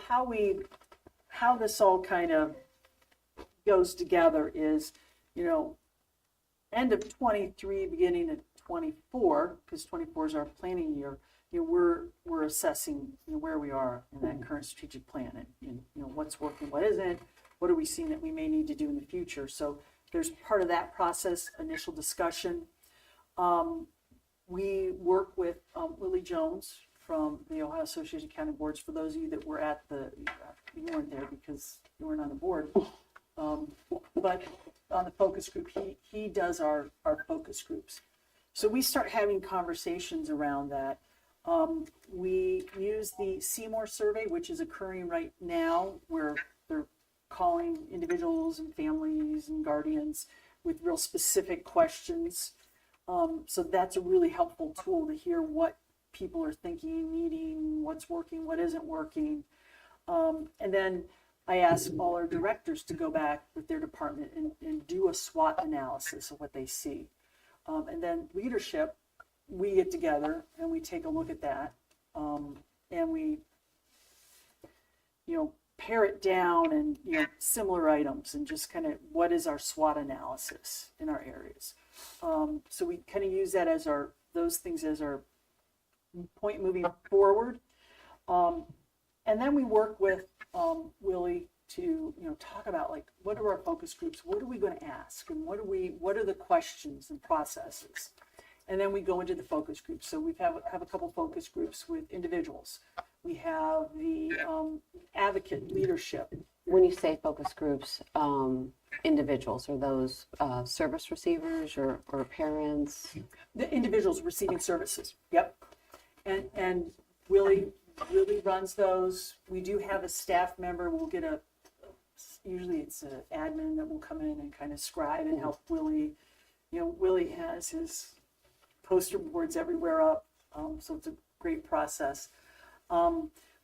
how this all kind of goes together is, end of 23, beginning of 24, because 24 is our planning year. We're assessing where we are in that current strategic plan and what's working, what isn't, what are we seeing that we may need to do in the future. So there's part of that process, initial discussion. We work with Lily Jones from the Ohio Association of County Boards. For those of you that were at you weren't there because you weren't on the board, but on the focus group, he does our focus groups. So we start having conversations around that. We use the Seymour survey, which is occurring right now, where they're calling individuals and families and guardians with real specific questions. So that's a really helpful tool to hear what people are thinking, needing, what's working, what isn't working. And then I ask all our directors to go back with their department and do a SWOT analysis of what they see. And then leadership, we get together and we take a look at that. And we, pare it down and, similar items and just kind of what is our SWOT analysis in our areas. So we kind of use that as those things as our point moving forward. And then we work with Willie to, talk about what are our focus groups? What are we going to ask? And what are the questions and processes? And then we go into the focus groups. So we have a couple focus groups with individuals. We have the advocate leadership. When you say focus groups, individuals, are those service receivers or parents? The individuals receiving services. Yep. And Willie runs those. We do have a staff member. We'll get usually it's an admin that will come in and kind of scribe and help Willie. Willie has his poster boards everywhere up. So it's a great process.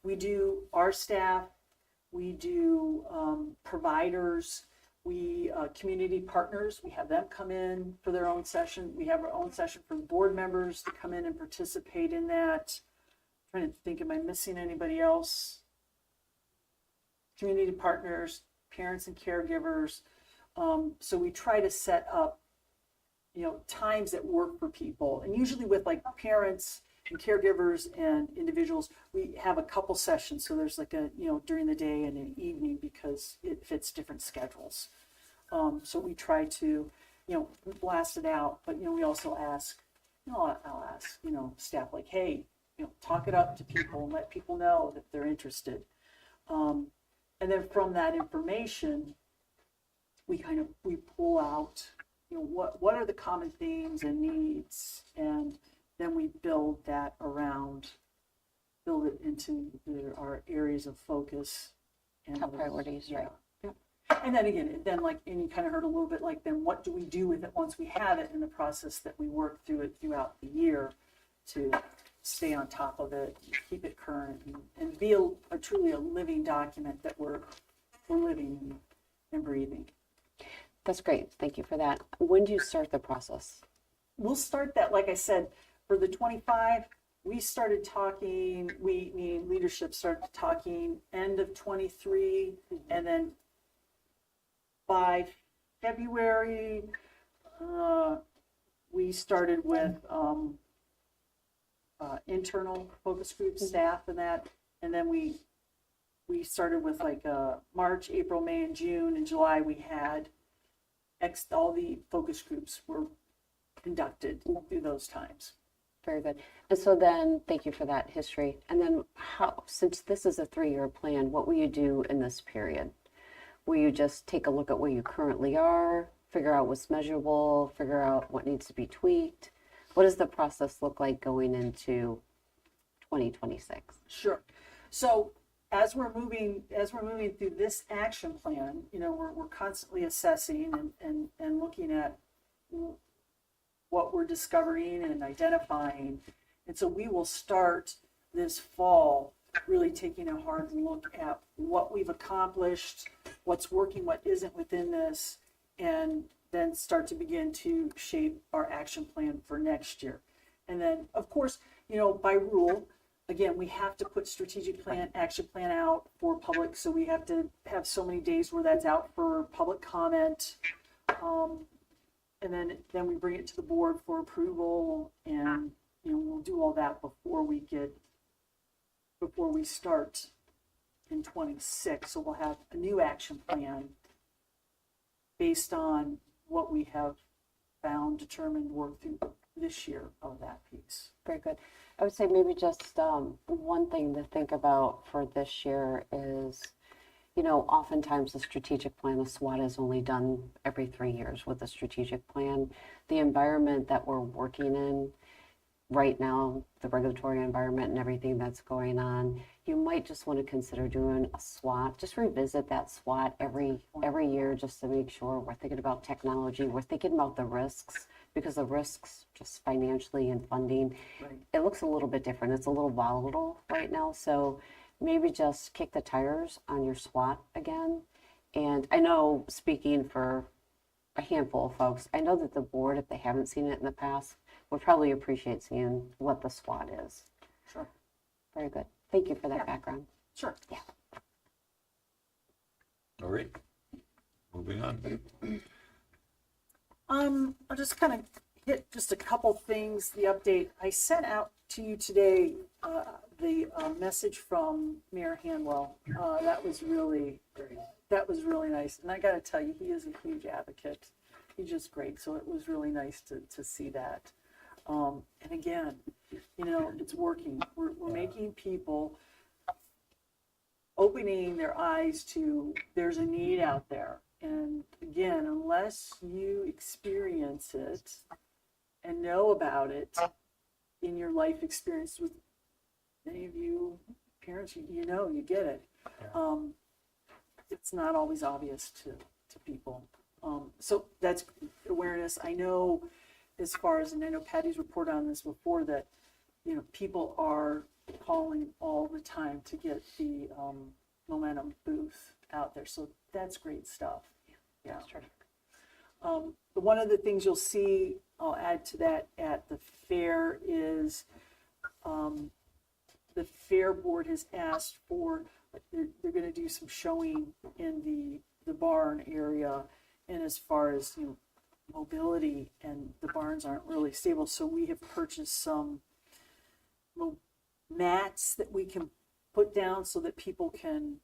We do our staff, we do providers, we community partners, we have them come in for their own session. We have our own session for board members to come in and participate in that. Trying to think, am I missing anybody else? Community partners, parents and caregivers. So we try to set up, times that work for people. And usually with like parents and caregivers and individuals, we have a couple sessions. So there's like during the day and an evening because it fits different schedules. So we try to, blast it out. But, we also ask, I'll ask, staff like, hey, talk it up to people and let people know that they're interested. And then from that information, we pull out, what are the common themes and needs, and then we build it into our areas of focus and Top priorities, right? Yeah. And then again, and you kind of heard a little bit like, then what do we do with it once we have it in the process that we work through it throughout the year to stay on top of it, keep it current, and be truly a living document that we're living and breathing. That's great. Thank you for that. When do you start the process? We'll start that, like I said, for the 25, we started talking, meaning leadership started talking end of 23, and then by February, we started with internal focus group staff and that, and then we started with like March, April, May, and June. In July, we had all the focus groups were conducted through those times. Very good. And so then, thank you for that history. And then since this is a 3-year plan, what will you do in this period? Will you just take a look at where you currently are, figure out what's measurable, figure out what needs to be tweaked? What does the process look like going into 2026? Sure. So as we're moving through this action plan, we're constantly assessing and looking at what we're discovering and identifying. And so we will start this fall really taking a hard look at what we've accomplished, what's working, what isn't within this, and then start to begin to shape our action plan for next year. And then, of course, by rule, again, we have to put strategic plan, action plan out for public. So we have to have so many days where that's out for public comment. And then we bring it to the board for approval, and we'll do all that before we start in 26. So we'll have a new action plan based on what we have found, determined, worked through this year of that piece. Very good. I would say maybe just one thing to think about for this year is, oftentimes the strategic plan, the SWOT is only done every 3 years with a strategic plan. The environment that we're working in right now, the regulatory environment and everything that's going on, you might just want to consider doing a SWOT. Just revisit that SWOT every year just to make sure we're thinking about technology, we're thinking about the risks, because the risks just financially and funding, Right. it looks a little bit different. It's a little volatile right now. So maybe just kick the tires on your SWOT again. And I know, speaking for a handful of folks, I know that the board, if they haven't seen it in the past, would probably appreciate seeing what the SWOT is. Sure. Very good. Thank you for that Yeah. background. Sure. Yeah. All right, moving on. I'll just kind of hit just a couple things, the update. I sent out to you today the message from Mayor Hanwell. That was really nice. And I got to tell you, he is a huge advocate. He's just great. So it was really nice to see that. And again, it's working. We're making people opening their eyes to there's a need out there. And again, unless you experience it and know about it in your life experience with many of you parents, you get it. Yeah. It's not always obvious to people. So that's awareness. I know as far as, and I know Patty's reported on this before, that you know, people are calling all the time to get the Momentum booth out there. So that's great stuff. Yeah. One of the things you'll see, I'll add to that at the fair is the fair board has asked for, they're going to do some showing in the barn area. And as far as, you know, mobility, and the barns aren't really stable. So we have purchased some mats that we can put down so that people can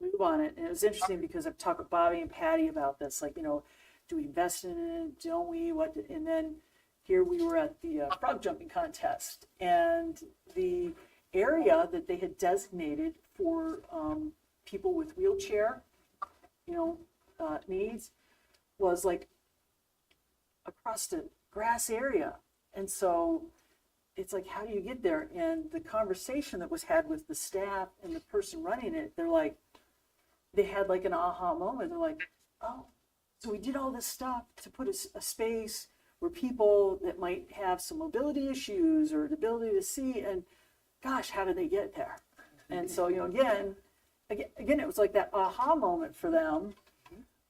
move on it. And it was interesting because I've talked with Bobby and Patty about this, like, you know, do we invest in it? Don't we? And then here we were at the frog jumping contest, and the area that they had designated for people with wheelchair, you know, needs was like across the grass area. And so it's like, how do you get there? And the conversation that was had with the staff and the person running it, they're like, they had like an aha moment. They're like, oh, so we did all this stuff to put a space where people that might have some mobility issues or the ability to see, and gosh, how did they get there? And so, you know, again, it was like that aha moment for them.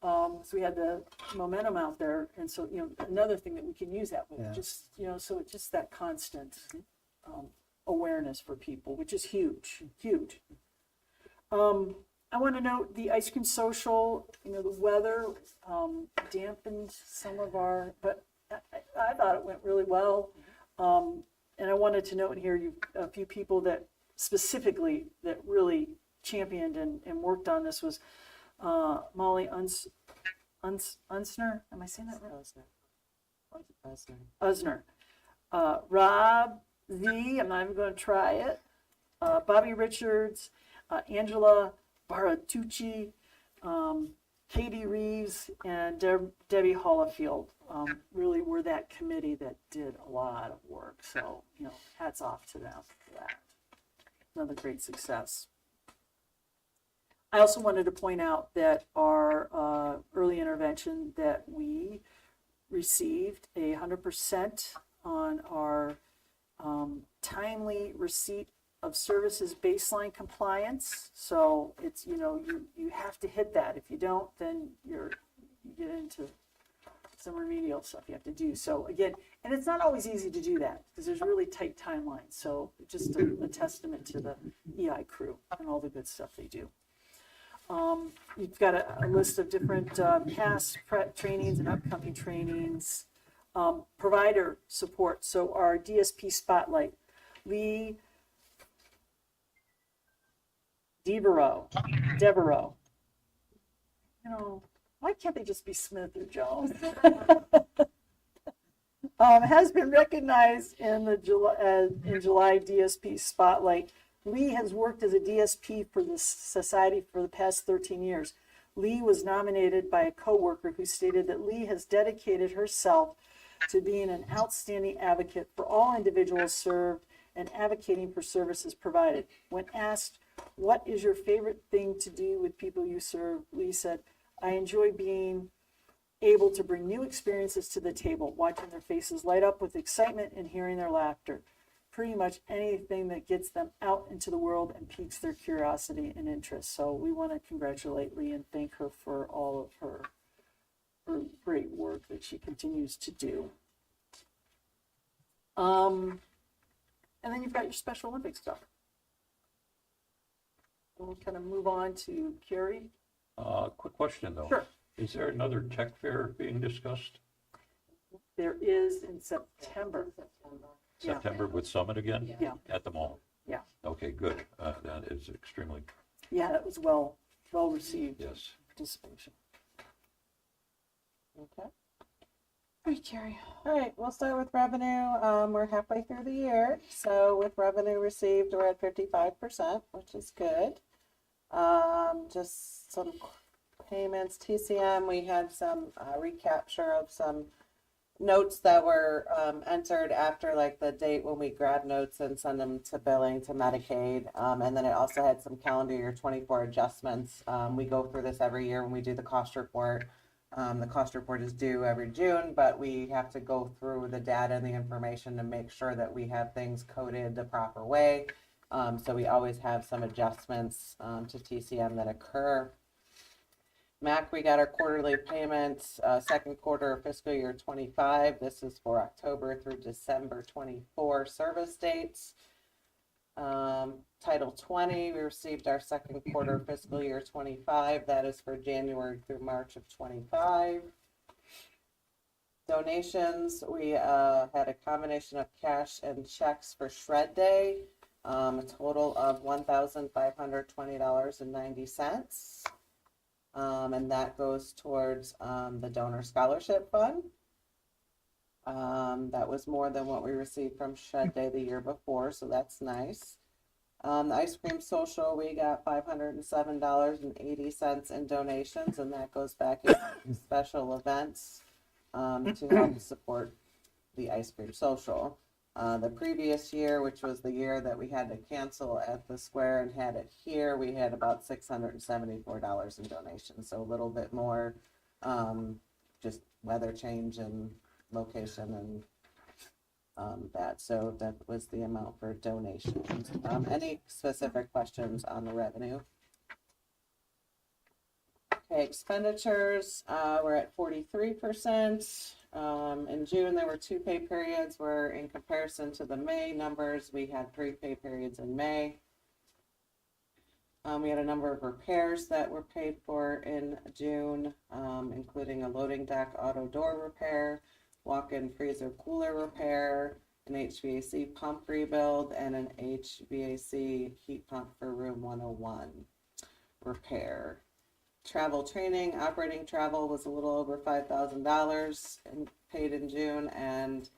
So we had the Momentum out there, and so, you know, another thing that we can use that with, Yeah. just, you know, so it's just that constant awareness for people, which is huge, huge. I want to note the ice cream social, you know, the weather dampened some of our, but I thought it went really well. And I wanted to note here, a few people that specifically that really championed and worked on this was Molly Unsner. Am I saying that right? Usner. Rob Z. I'm not even going to try it. Bobby Richards, Angela Baratucci, Katie Reeves, and Debbie Hollifield really were that committee that did a lot of work. So, you know, hats off to them for that. Another great success. I also wanted to point out that our early intervention, that we received 100% on our timely receipt of services baseline compliance. So it's, you know, you have to hit that. If you don't, then you get into some remedial stuff you have to do. So again, and it's not always easy to do that because there's really tight timelines. So just a testament to the EI crew and all the good stuff they do. You've got a list of different past prep trainings and upcoming trainings. Provider support. So our DSP spotlight, Lee Devereaux. You know, why can't they just be Smith or Jones? Has been recognized in the July DSP spotlight. Lee has worked as a DSP for the society for the past 13 years. Lee was nominated by a coworker who stated that Lee has dedicated herself to being an outstanding advocate for all individuals served and advocating for services provided. When asked, what is your favorite thing to do with people you serve? Lee said, I enjoy being able to bring new experiences to the table, watching their faces light up with excitement and hearing their laughter. Pretty much anything that gets them out into the world and piques their curiosity and interest. So we want to congratulate Lee and thank her for all of her great work that she continues to do. And then you've got your Special Olympics stuff. We'll kind of move on to Carrie. Quick question though. Sure. Is there another tech fair being discussed? There is in September. Yeah. September with Summit again? Yeah. At the mall? Yeah. Okay, good. That is extremely, Yeah, that was well received. yes. Participation. Okay. All right, Carrie. All right, we'll start with revenue. We're halfway through the year. So with revenue received, we're at 55%, which is good. Just some payments, TCM, we had some recapture of some notes that were entered after like the date when we grab notes and send them to billing to Medicaid. And then it also had some calendar year 24 adjustments. We go through this every year when we do the cost report. The cost report is due every June, but we have to go through the data and the information to make sure that we have things coded the proper way. So we always have some adjustments to TCM that occur. MAC, we got our quarterly payments, second quarter of fiscal year 25. This is for October through December 24 service dates. Title 20, we received our second quarter fiscal year 25. That is for January through March of 25. Donations, we had a combination of cash and checks for Shred Day, a total of $1,520.90. And that goes towards the Donor Scholarship Fund. That was more than what we received from Shred Day the year before, so that's nice. The Ice Cream Social, we got $507.80 in donations, and that goes back into special events to help support the Ice Cream Social. The previous year, which was the year that we had to cancel at the square and had it here, we had about $674 in donations, so a little bit more, just weather change and location and that. So that was the amount for donations. Any specific questions on the revenue? Okay, expenditures, we're at 43%. In June, there were 2 pay periods, where in comparison to the May numbers, we had 3 pay periods in May. We had a number of repairs that were paid for in June, including a loading dock auto door repair, walk-in freezer cooler repair, an HVAC pump rebuild, and an HVAC heat pump for room 101 repair. Travel training, operating travel was a little over $5,000 paid in June, and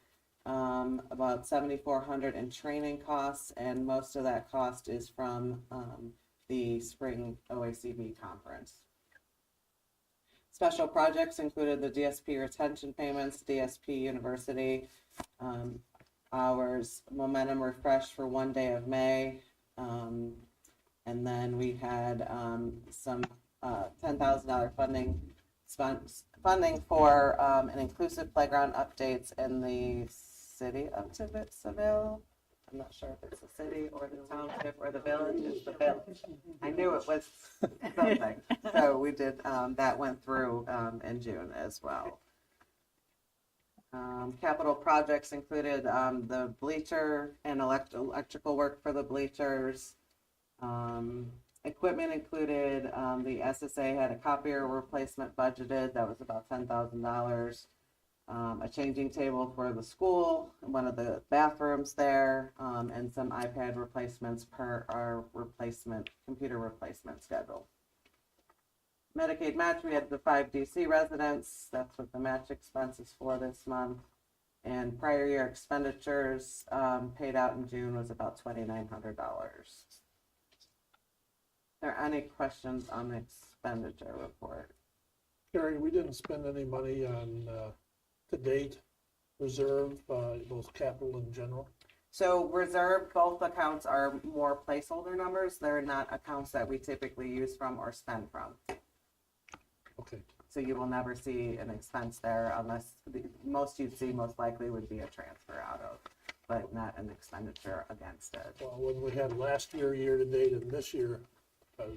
about $7,400 in training costs, and most of that cost is from the spring OACB conference. Special projects included the DSP retention payments, DSP University hours, Momentum Refresh for one day of May, and then we had some $10,000 funding for an inclusive playground updates in the city of Tibbettsville. I'm not sure if it's the city or the township or the village. It's the village. I knew it was something. So we did, that went through in June as well. Capital projects included the bleacher and electrical work for the bleachers. Equipment included, the SSA had a copier replacement budgeted. That was about $10,000. A changing table for the school, one of the bathrooms there, and some iPad replacements per our computer replacement schedule. Medicaid match, we had the 5 DC residents. That's what the match expense is for this month. And prior year expenditures paid out in June was about $2,900. Are there any questions on the expenditure report? Gary, we didn't spend any money on, to date, reserve, both capital and general. So reserve, both accounts are more placeholder numbers. They're not accounts that we typically use from or spend from. Okay. So you will never see an expense there unless most you'd see most likely would be a transfer out of, but not an expenditure against it. Well, when we had last year, year to date, and this year,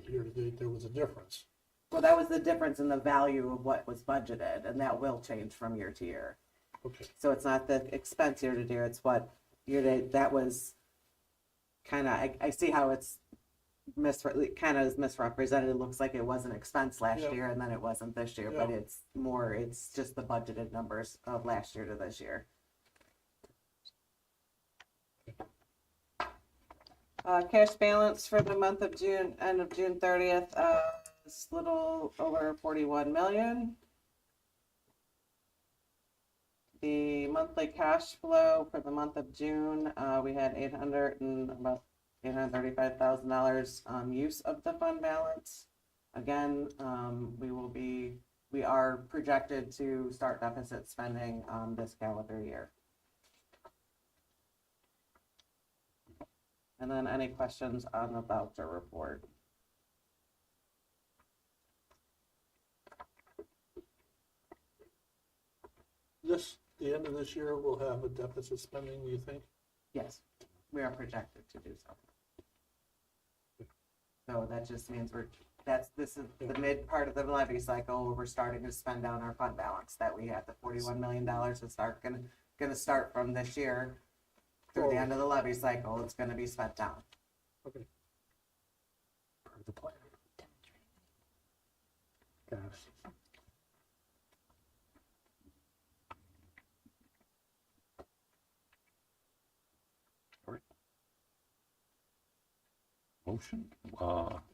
year to date, there was a difference. Well, that was the difference in the value of what was budgeted, and that will change from year to year. Okay. So it's not the expense year to year, it's what year to date, that was kind of, I see how it's kind of is misrepresented. It looks like it was an expense last year and then it wasn't this year, but it's just the budgeted numbers of last year to this year. Cash balance for the month of June, end of June 30th, is a little over 41 million. The monthly cash flow for the month of June, we had about $835,000 use of the fund balance. Again, we are projected to start deficit spending this calendar year. And then any questions on the voucher report? the end of this year, we'll have a deficit spending, you think? Yes, we are projected to do so. So that just means this is the mid part of the levy cycle where we're starting to spend down our fund balance that we had. The $41 million is gonna start from this year through the end of the levy cycle. It's gonna be spent down. Okay. Per the plan. Got it. Motion.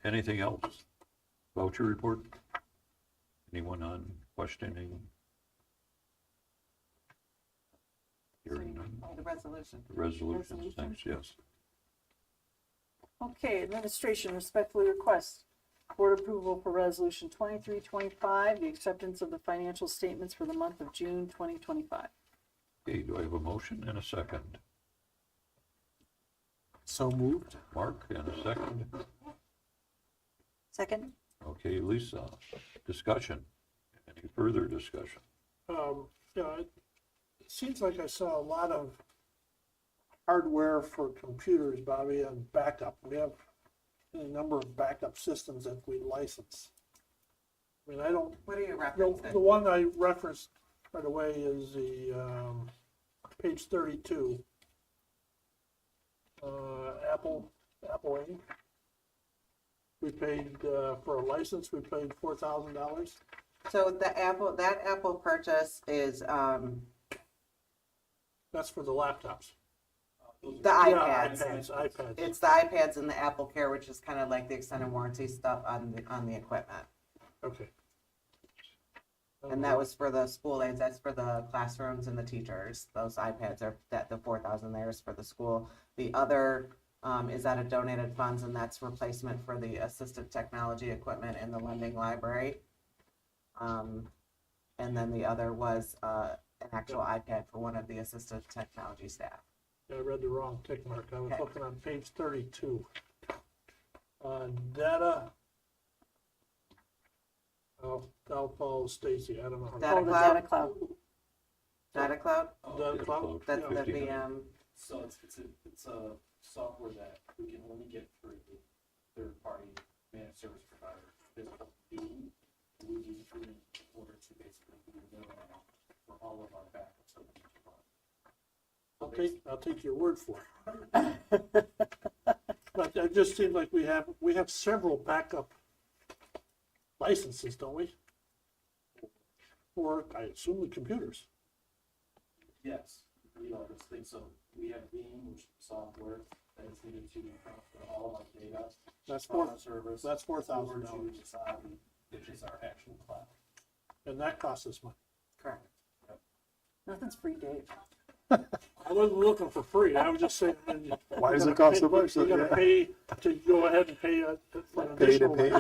Anything else? Voucher report? Anyone on questioning? Hearing none. The resolution. Resolutions, thanks, yes. Okay, administration respectfully requests board approval for resolution 2325, the acceptance of the financial statements for the month of June 2025. Okay, do I have a motion and a second? So moved. Mark, and a second? Second? Okay, Lisa, discussion. Any further discussion? It seems like I saw a lot of hardware for computers, Bobby, and backup. We have any number of backup systems that we license. I mean, I don't, What are you the referencing? one I referenced right away is the, page 32. Apple Inc. We paid, for a license, we paid $4,000. So that Apple purchase is, That's for the laptops. the Yeah, iPads. iPads. It's the iPads and the Apple Care, which is kind of like the extended warranty stuff on the equipment. Okay. And that was for the school aids, that's for the classrooms and the teachers. Those iPads are, the 4,000 there is for the school. The other is out of donated funds, and that's replacement for the assistive technology equipment in the lending library. And then the other was an actual iPad for one of the assistive technology staff. I read the wrong tick mark. I was Okay. looking on page 32. Data. I'll follow Stacy. I don't know how. Data Oh, the cloud? data cloud. Data cloud? Data cloud? That's Yeah. the VM. So it's a software that we can only get through third-party managed service provider. We need through in order to basically be available for all of our backup services. Okay, I'll take your word for it. But it just seems like we have several backup licenses, don't we? For, I assume, the computers. Yes, we all those things. So we have Veeam, which is software that is needed to transfer all of our data That's from our service That's over $4,000, to Wasabi, which is our actual cloud. and that costs us money. Correct. Nothing's free, Dave. I wasn't looking for free. I was just saying. Why does it cost so much? You're gonna pay to go ahead and pay for an Pay to additional. pay.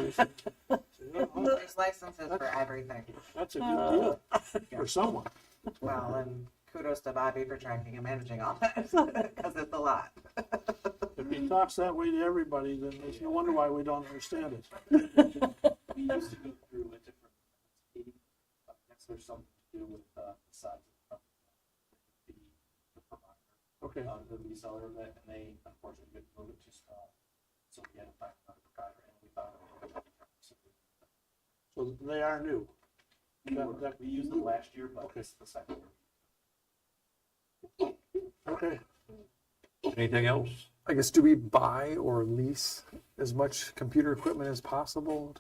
There's licenses for everything. That's a good deal for someone. Well, and kudos to Bobby for tracking and managing all that, because it's a lot. If he talks that way to everybody, then there's no wonder why we don't understand it. We used to go through a different, next there's something to do with the size of the provider. Okay, The reseller of it, and they unfortunately couldn't move it too small. So we had to find another provider, and we found it. so they are new. We used them last year, but Okay. it's the second year. Okay, Anything else? I guess, do we buy or lease as much computer equipment as possible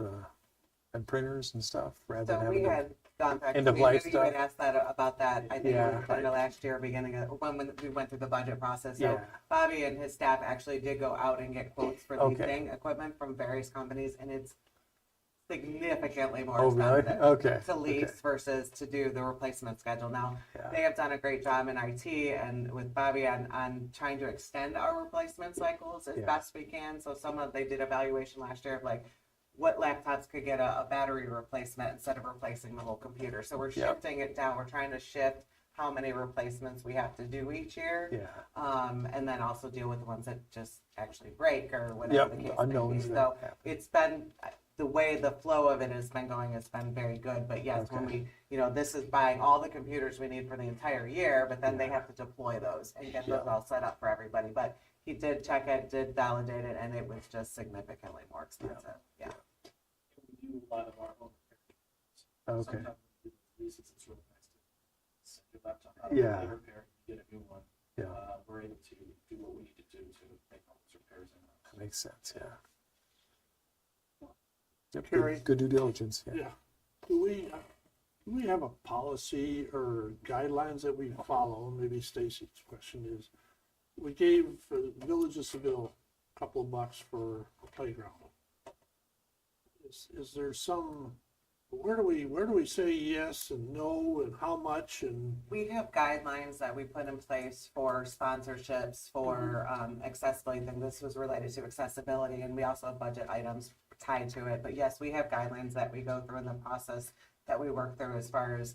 and printers and stuff rather So than we having to? had gone back. End of we life knew you had stuff. asked that about that, I think it Yeah. was kind of last year, beginning of, when we went through the budget process. So Yeah. Bobby and his staff actually did go out and get quotes for Okay. leasing equipment from various companies, and it's significantly more Oh, really? expensive Okay. to lease Okay. versus to do the replacement schedule. Now, Yeah. they have done a great job in IT and with Bobby on trying to extend our replacement cycles as Yeah. best we can. So they did evaluation last year of like what laptops could get a battery replacement instead of replacing the whole computer. So we're Yep. shifting it down. We're trying to shift how many replacements we have to do each year. Yeah. And then also deal with the ones that just actually break or whatever Yep, the case may be. unknowns that So happen. it's been, the way the flow of it has been going has been very good. But yes, when we, this is buying all the computers we need for the entire year, but then they have to deploy those and get those all set up for everybody. But he did check it, did validate it, and it was just significantly more expensive. Yeah. We do a lot of our own repairs. Okay. Sometimes we do leases, it's really nice to send your laptop out, Yeah. repair, you get a new one. Yeah. We're able to do what we need to do to make all those repairs in. That makes sense, yeah. Yep, Carrie? good due diligence, yeah. Yeah. Do we have a policy or guidelines that we follow? Maybe Stacy's question is, we gave Village of Seville a couple of bucks for a playground. Is there some, where do we say yes and no and how much and? We have guidelines that we put in place for sponsorships, for accessibility, and this was related to accessibility, and we also have budget items tied to it. But yes, we have guidelines that we go through in the process that we work through as far as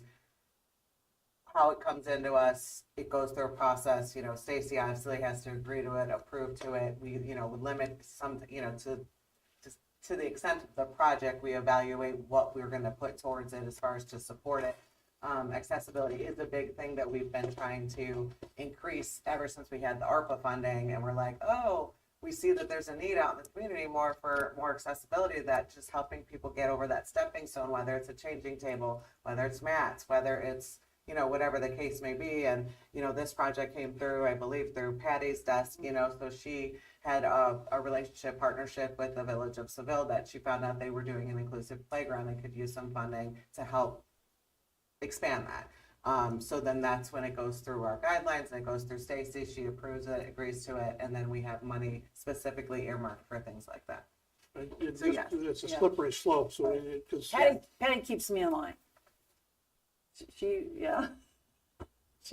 how it comes into us. It goes through a process, Stacy obviously has to agree to it, approve to it. We, limit some, to the extent of the project, we evaluate what we're going to put towards it as far as to support it. Accessibility is a big thing that we've been trying to increase ever since we had the ARPA funding, and we're like, oh, we see that there's a need out in the community for more accessibility, that just helping people get over that stepping stone, whether it's a changing table, whether it's mats, whether it's, whatever the case may be. And, this project came through, I believe, through Patty's desk, so she had a relationship partnership with the Village of Seville that she found out they were doing an inclusive playground and could use some funding to help expand that. So then that's when it goes through our guidelines, and it goes through Stacy, she approves it, agrees to it, and then we have money specifically earmarked for things like that. So, yes. It's a slippery slope, so because. Patty keeps me in line. She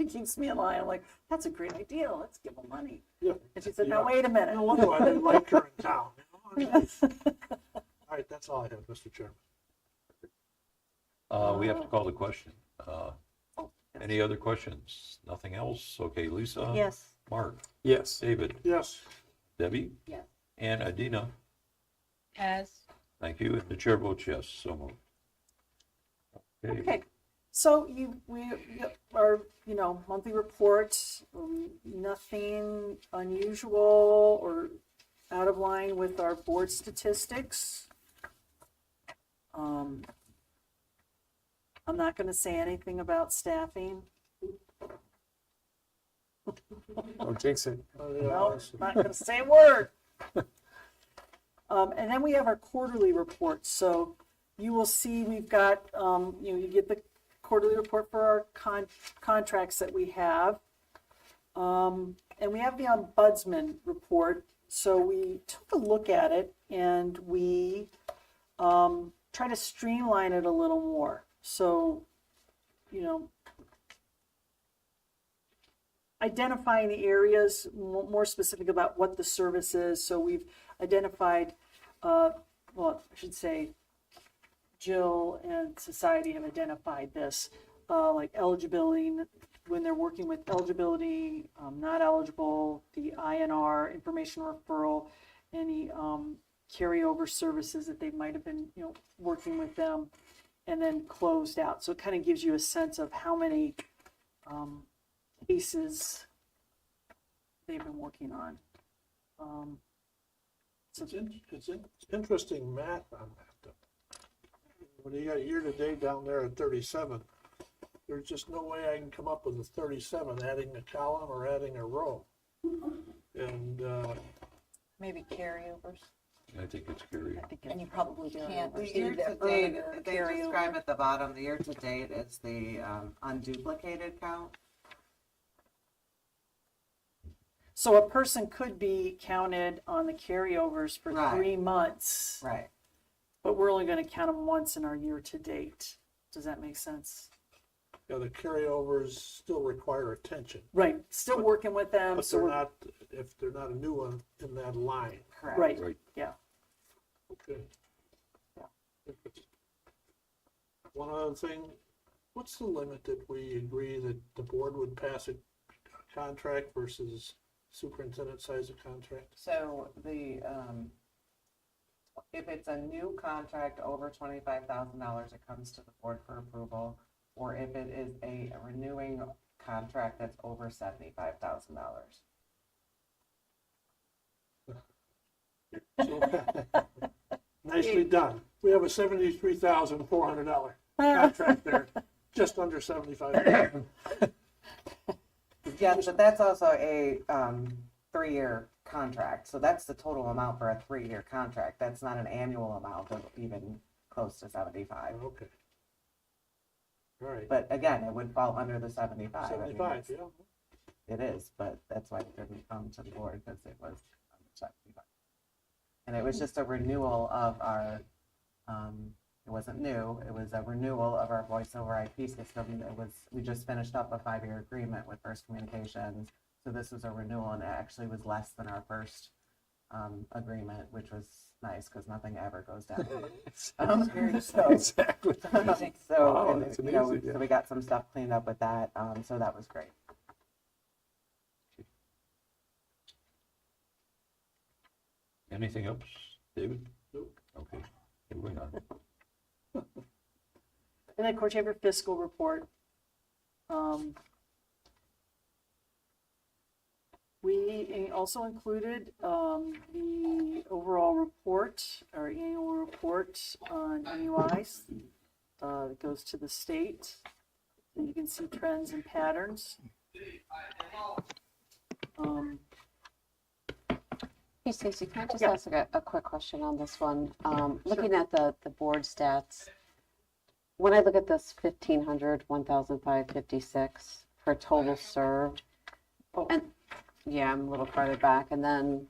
keeps me in line. I'm like, that's a great idea. Let's give them money. Yeah. And she said, now wait a minute. No wonder why they like her in town. All right, that's all I have, Mr. Chairman. We have to call the question. Any other questions? Nothing else? Okay, Lisa? Yes. Mark? Yes. David? Yes. Debbie? Yes. And Adina? As Thank you. And the chair votes yes, so moved. Okay, so our, monthly report, nothing unusual or out of line with our board statistics. I'm not gonna say anything about staffing. Don't jinx it. No, not gonna say a word. And then we have our quarterly report. So you will see we've got, you get the quarterly report for our contracts that we have. And we have the ombudsman report. So we took a look at it and we try to streamline it a little more. So, identifying the areas, more specific about what the service is. So we've identified, I should say, Jill and Society have identified this, like eligibility, when they're working with eligibility, not eligible, the INR, information referral, any carryover services that they might have been, working with them, and then closed out. So it kind of gives you a sense of how many cases they've been working on. It's interesting math on that. When you got year-to-date down there at 37, there's just no way I can come up with a 37, adding a column or adding a row. And Maybe carryovers. I think it's scary. I think and you probably can't. The year-to-date, they describe at the bottom, the year-to-date is the unduplicated count. So a person could be counted on the carryovers for Right. 3 months, Right. but we're only going to count them once in our year-to-date. Does that make sense? the carryovers still require attention. Right, still working with them, But so they're we're, not, if they're not a new one in that line. Correct. right, Right. yeah. Okay. One other thing, what's the limit that we agree that the board would pass a contract versus superintendent size of contract? So the if it's a new contract over $25,000, it comes to the board for approval. Or if it is a renewing contract that's over $75,000. Nicely done. We have a $73,400 contract there, just under 75. Yes, but that's also a 3-year contract. So that's the total amount for a 3-year contract. That's not an annual amount of even close to 75. Okay. All right. But again, it would fall under the 75. I mean, 75, it's- yeah. It is, but that's why it didn't come to the board, because it was under 75. And it was just a renewal of our, it wasn't new, it was a renewal of our voice over IP system. We just finished up a 5-year agreement with First Communications. So this was a renewal, and it actually was less than our first agreement, which was nice, because nothing ever goes down. Exactly. So, Wow, and, that's you know, amazing, yeah. so we got some stuff cleaned up with that, so that was great. Anything else, David? Nope. Okay, moving on. And then, of course, you have your fiscal report. We also included the overall report, our annual report on MUIs. It goes to the state, so you can see trends and patterns. Hey Stacy, can I just Yeah. ask a quick question on this one? Looking at the board stats, when I look at this 1,500, 1,556 for total served, and yeah, I'm a little farther back, and then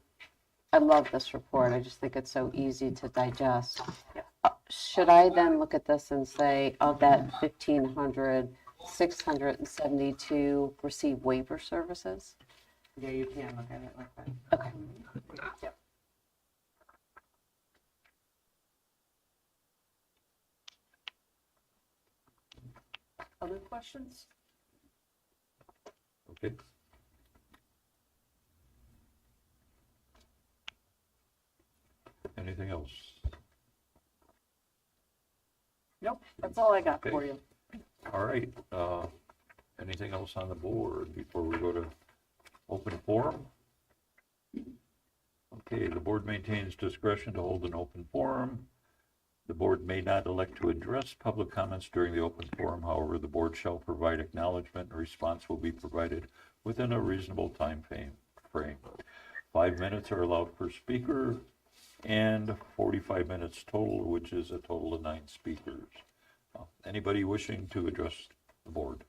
I love this report. I just think it's so easy to digest. Should I then look at this and say, of that 1,500, 672 receive waiver services? Yeah, you can look at it like that. Okay. Other questions? Okay. Anything else? Nope, that's all I got for Okay. you. All right, anything else on the board before we go to open forum? Okay, the board maintains discretion to hold an open forum. The board may not elect to address public comments during the open forum. However, the board shall provide acknowledgement, and response will be provided within a reasonable time frame. 5 minutes are allowed per speaker, and 45 minutes total, which is a total of 9 speakers. Anybody wishing to address the board?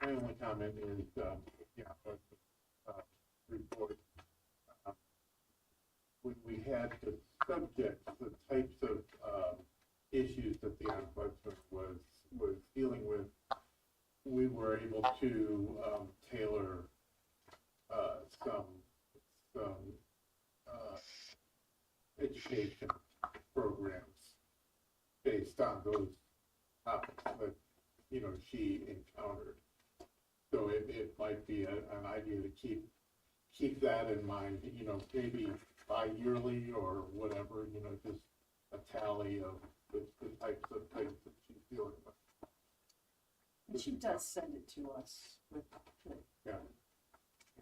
My only comment is, report. When we had the subjects, the types of issues that the ombudsman was dealing with, we were able to tailor some education programs based on those topics that, she encountered. So it might be an idea to keep that in mind, maybe bi-yearly or whatever, just a tally of the types of things that she's dealing with. And she does send it to us with,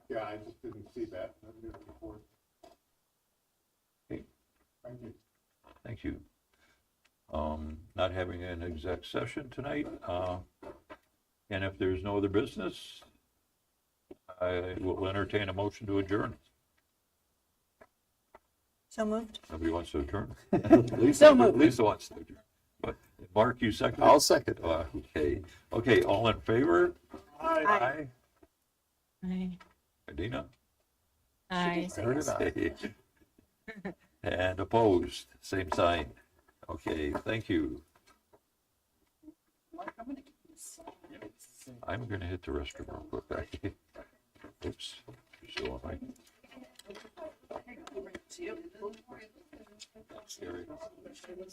Yeah, I just didn't see that in the report. Okay. Thank you. Thank you. Not having an exec session tonight, and if there's no other business, I will entertain a motion to adjourn. so moved. Nobody wants to adjourn? So moved. Lisa wants to adjourn. But Mark, you second? I'll second. Okay, all in favor? Aye. Aye. Medina? Aye. I heard it aye. And opposed, same sign. Okay, thank you. Mark, I'm gonna get this. I'm gonna hit the restroom real quick. Oops, so am I. See you. Scary.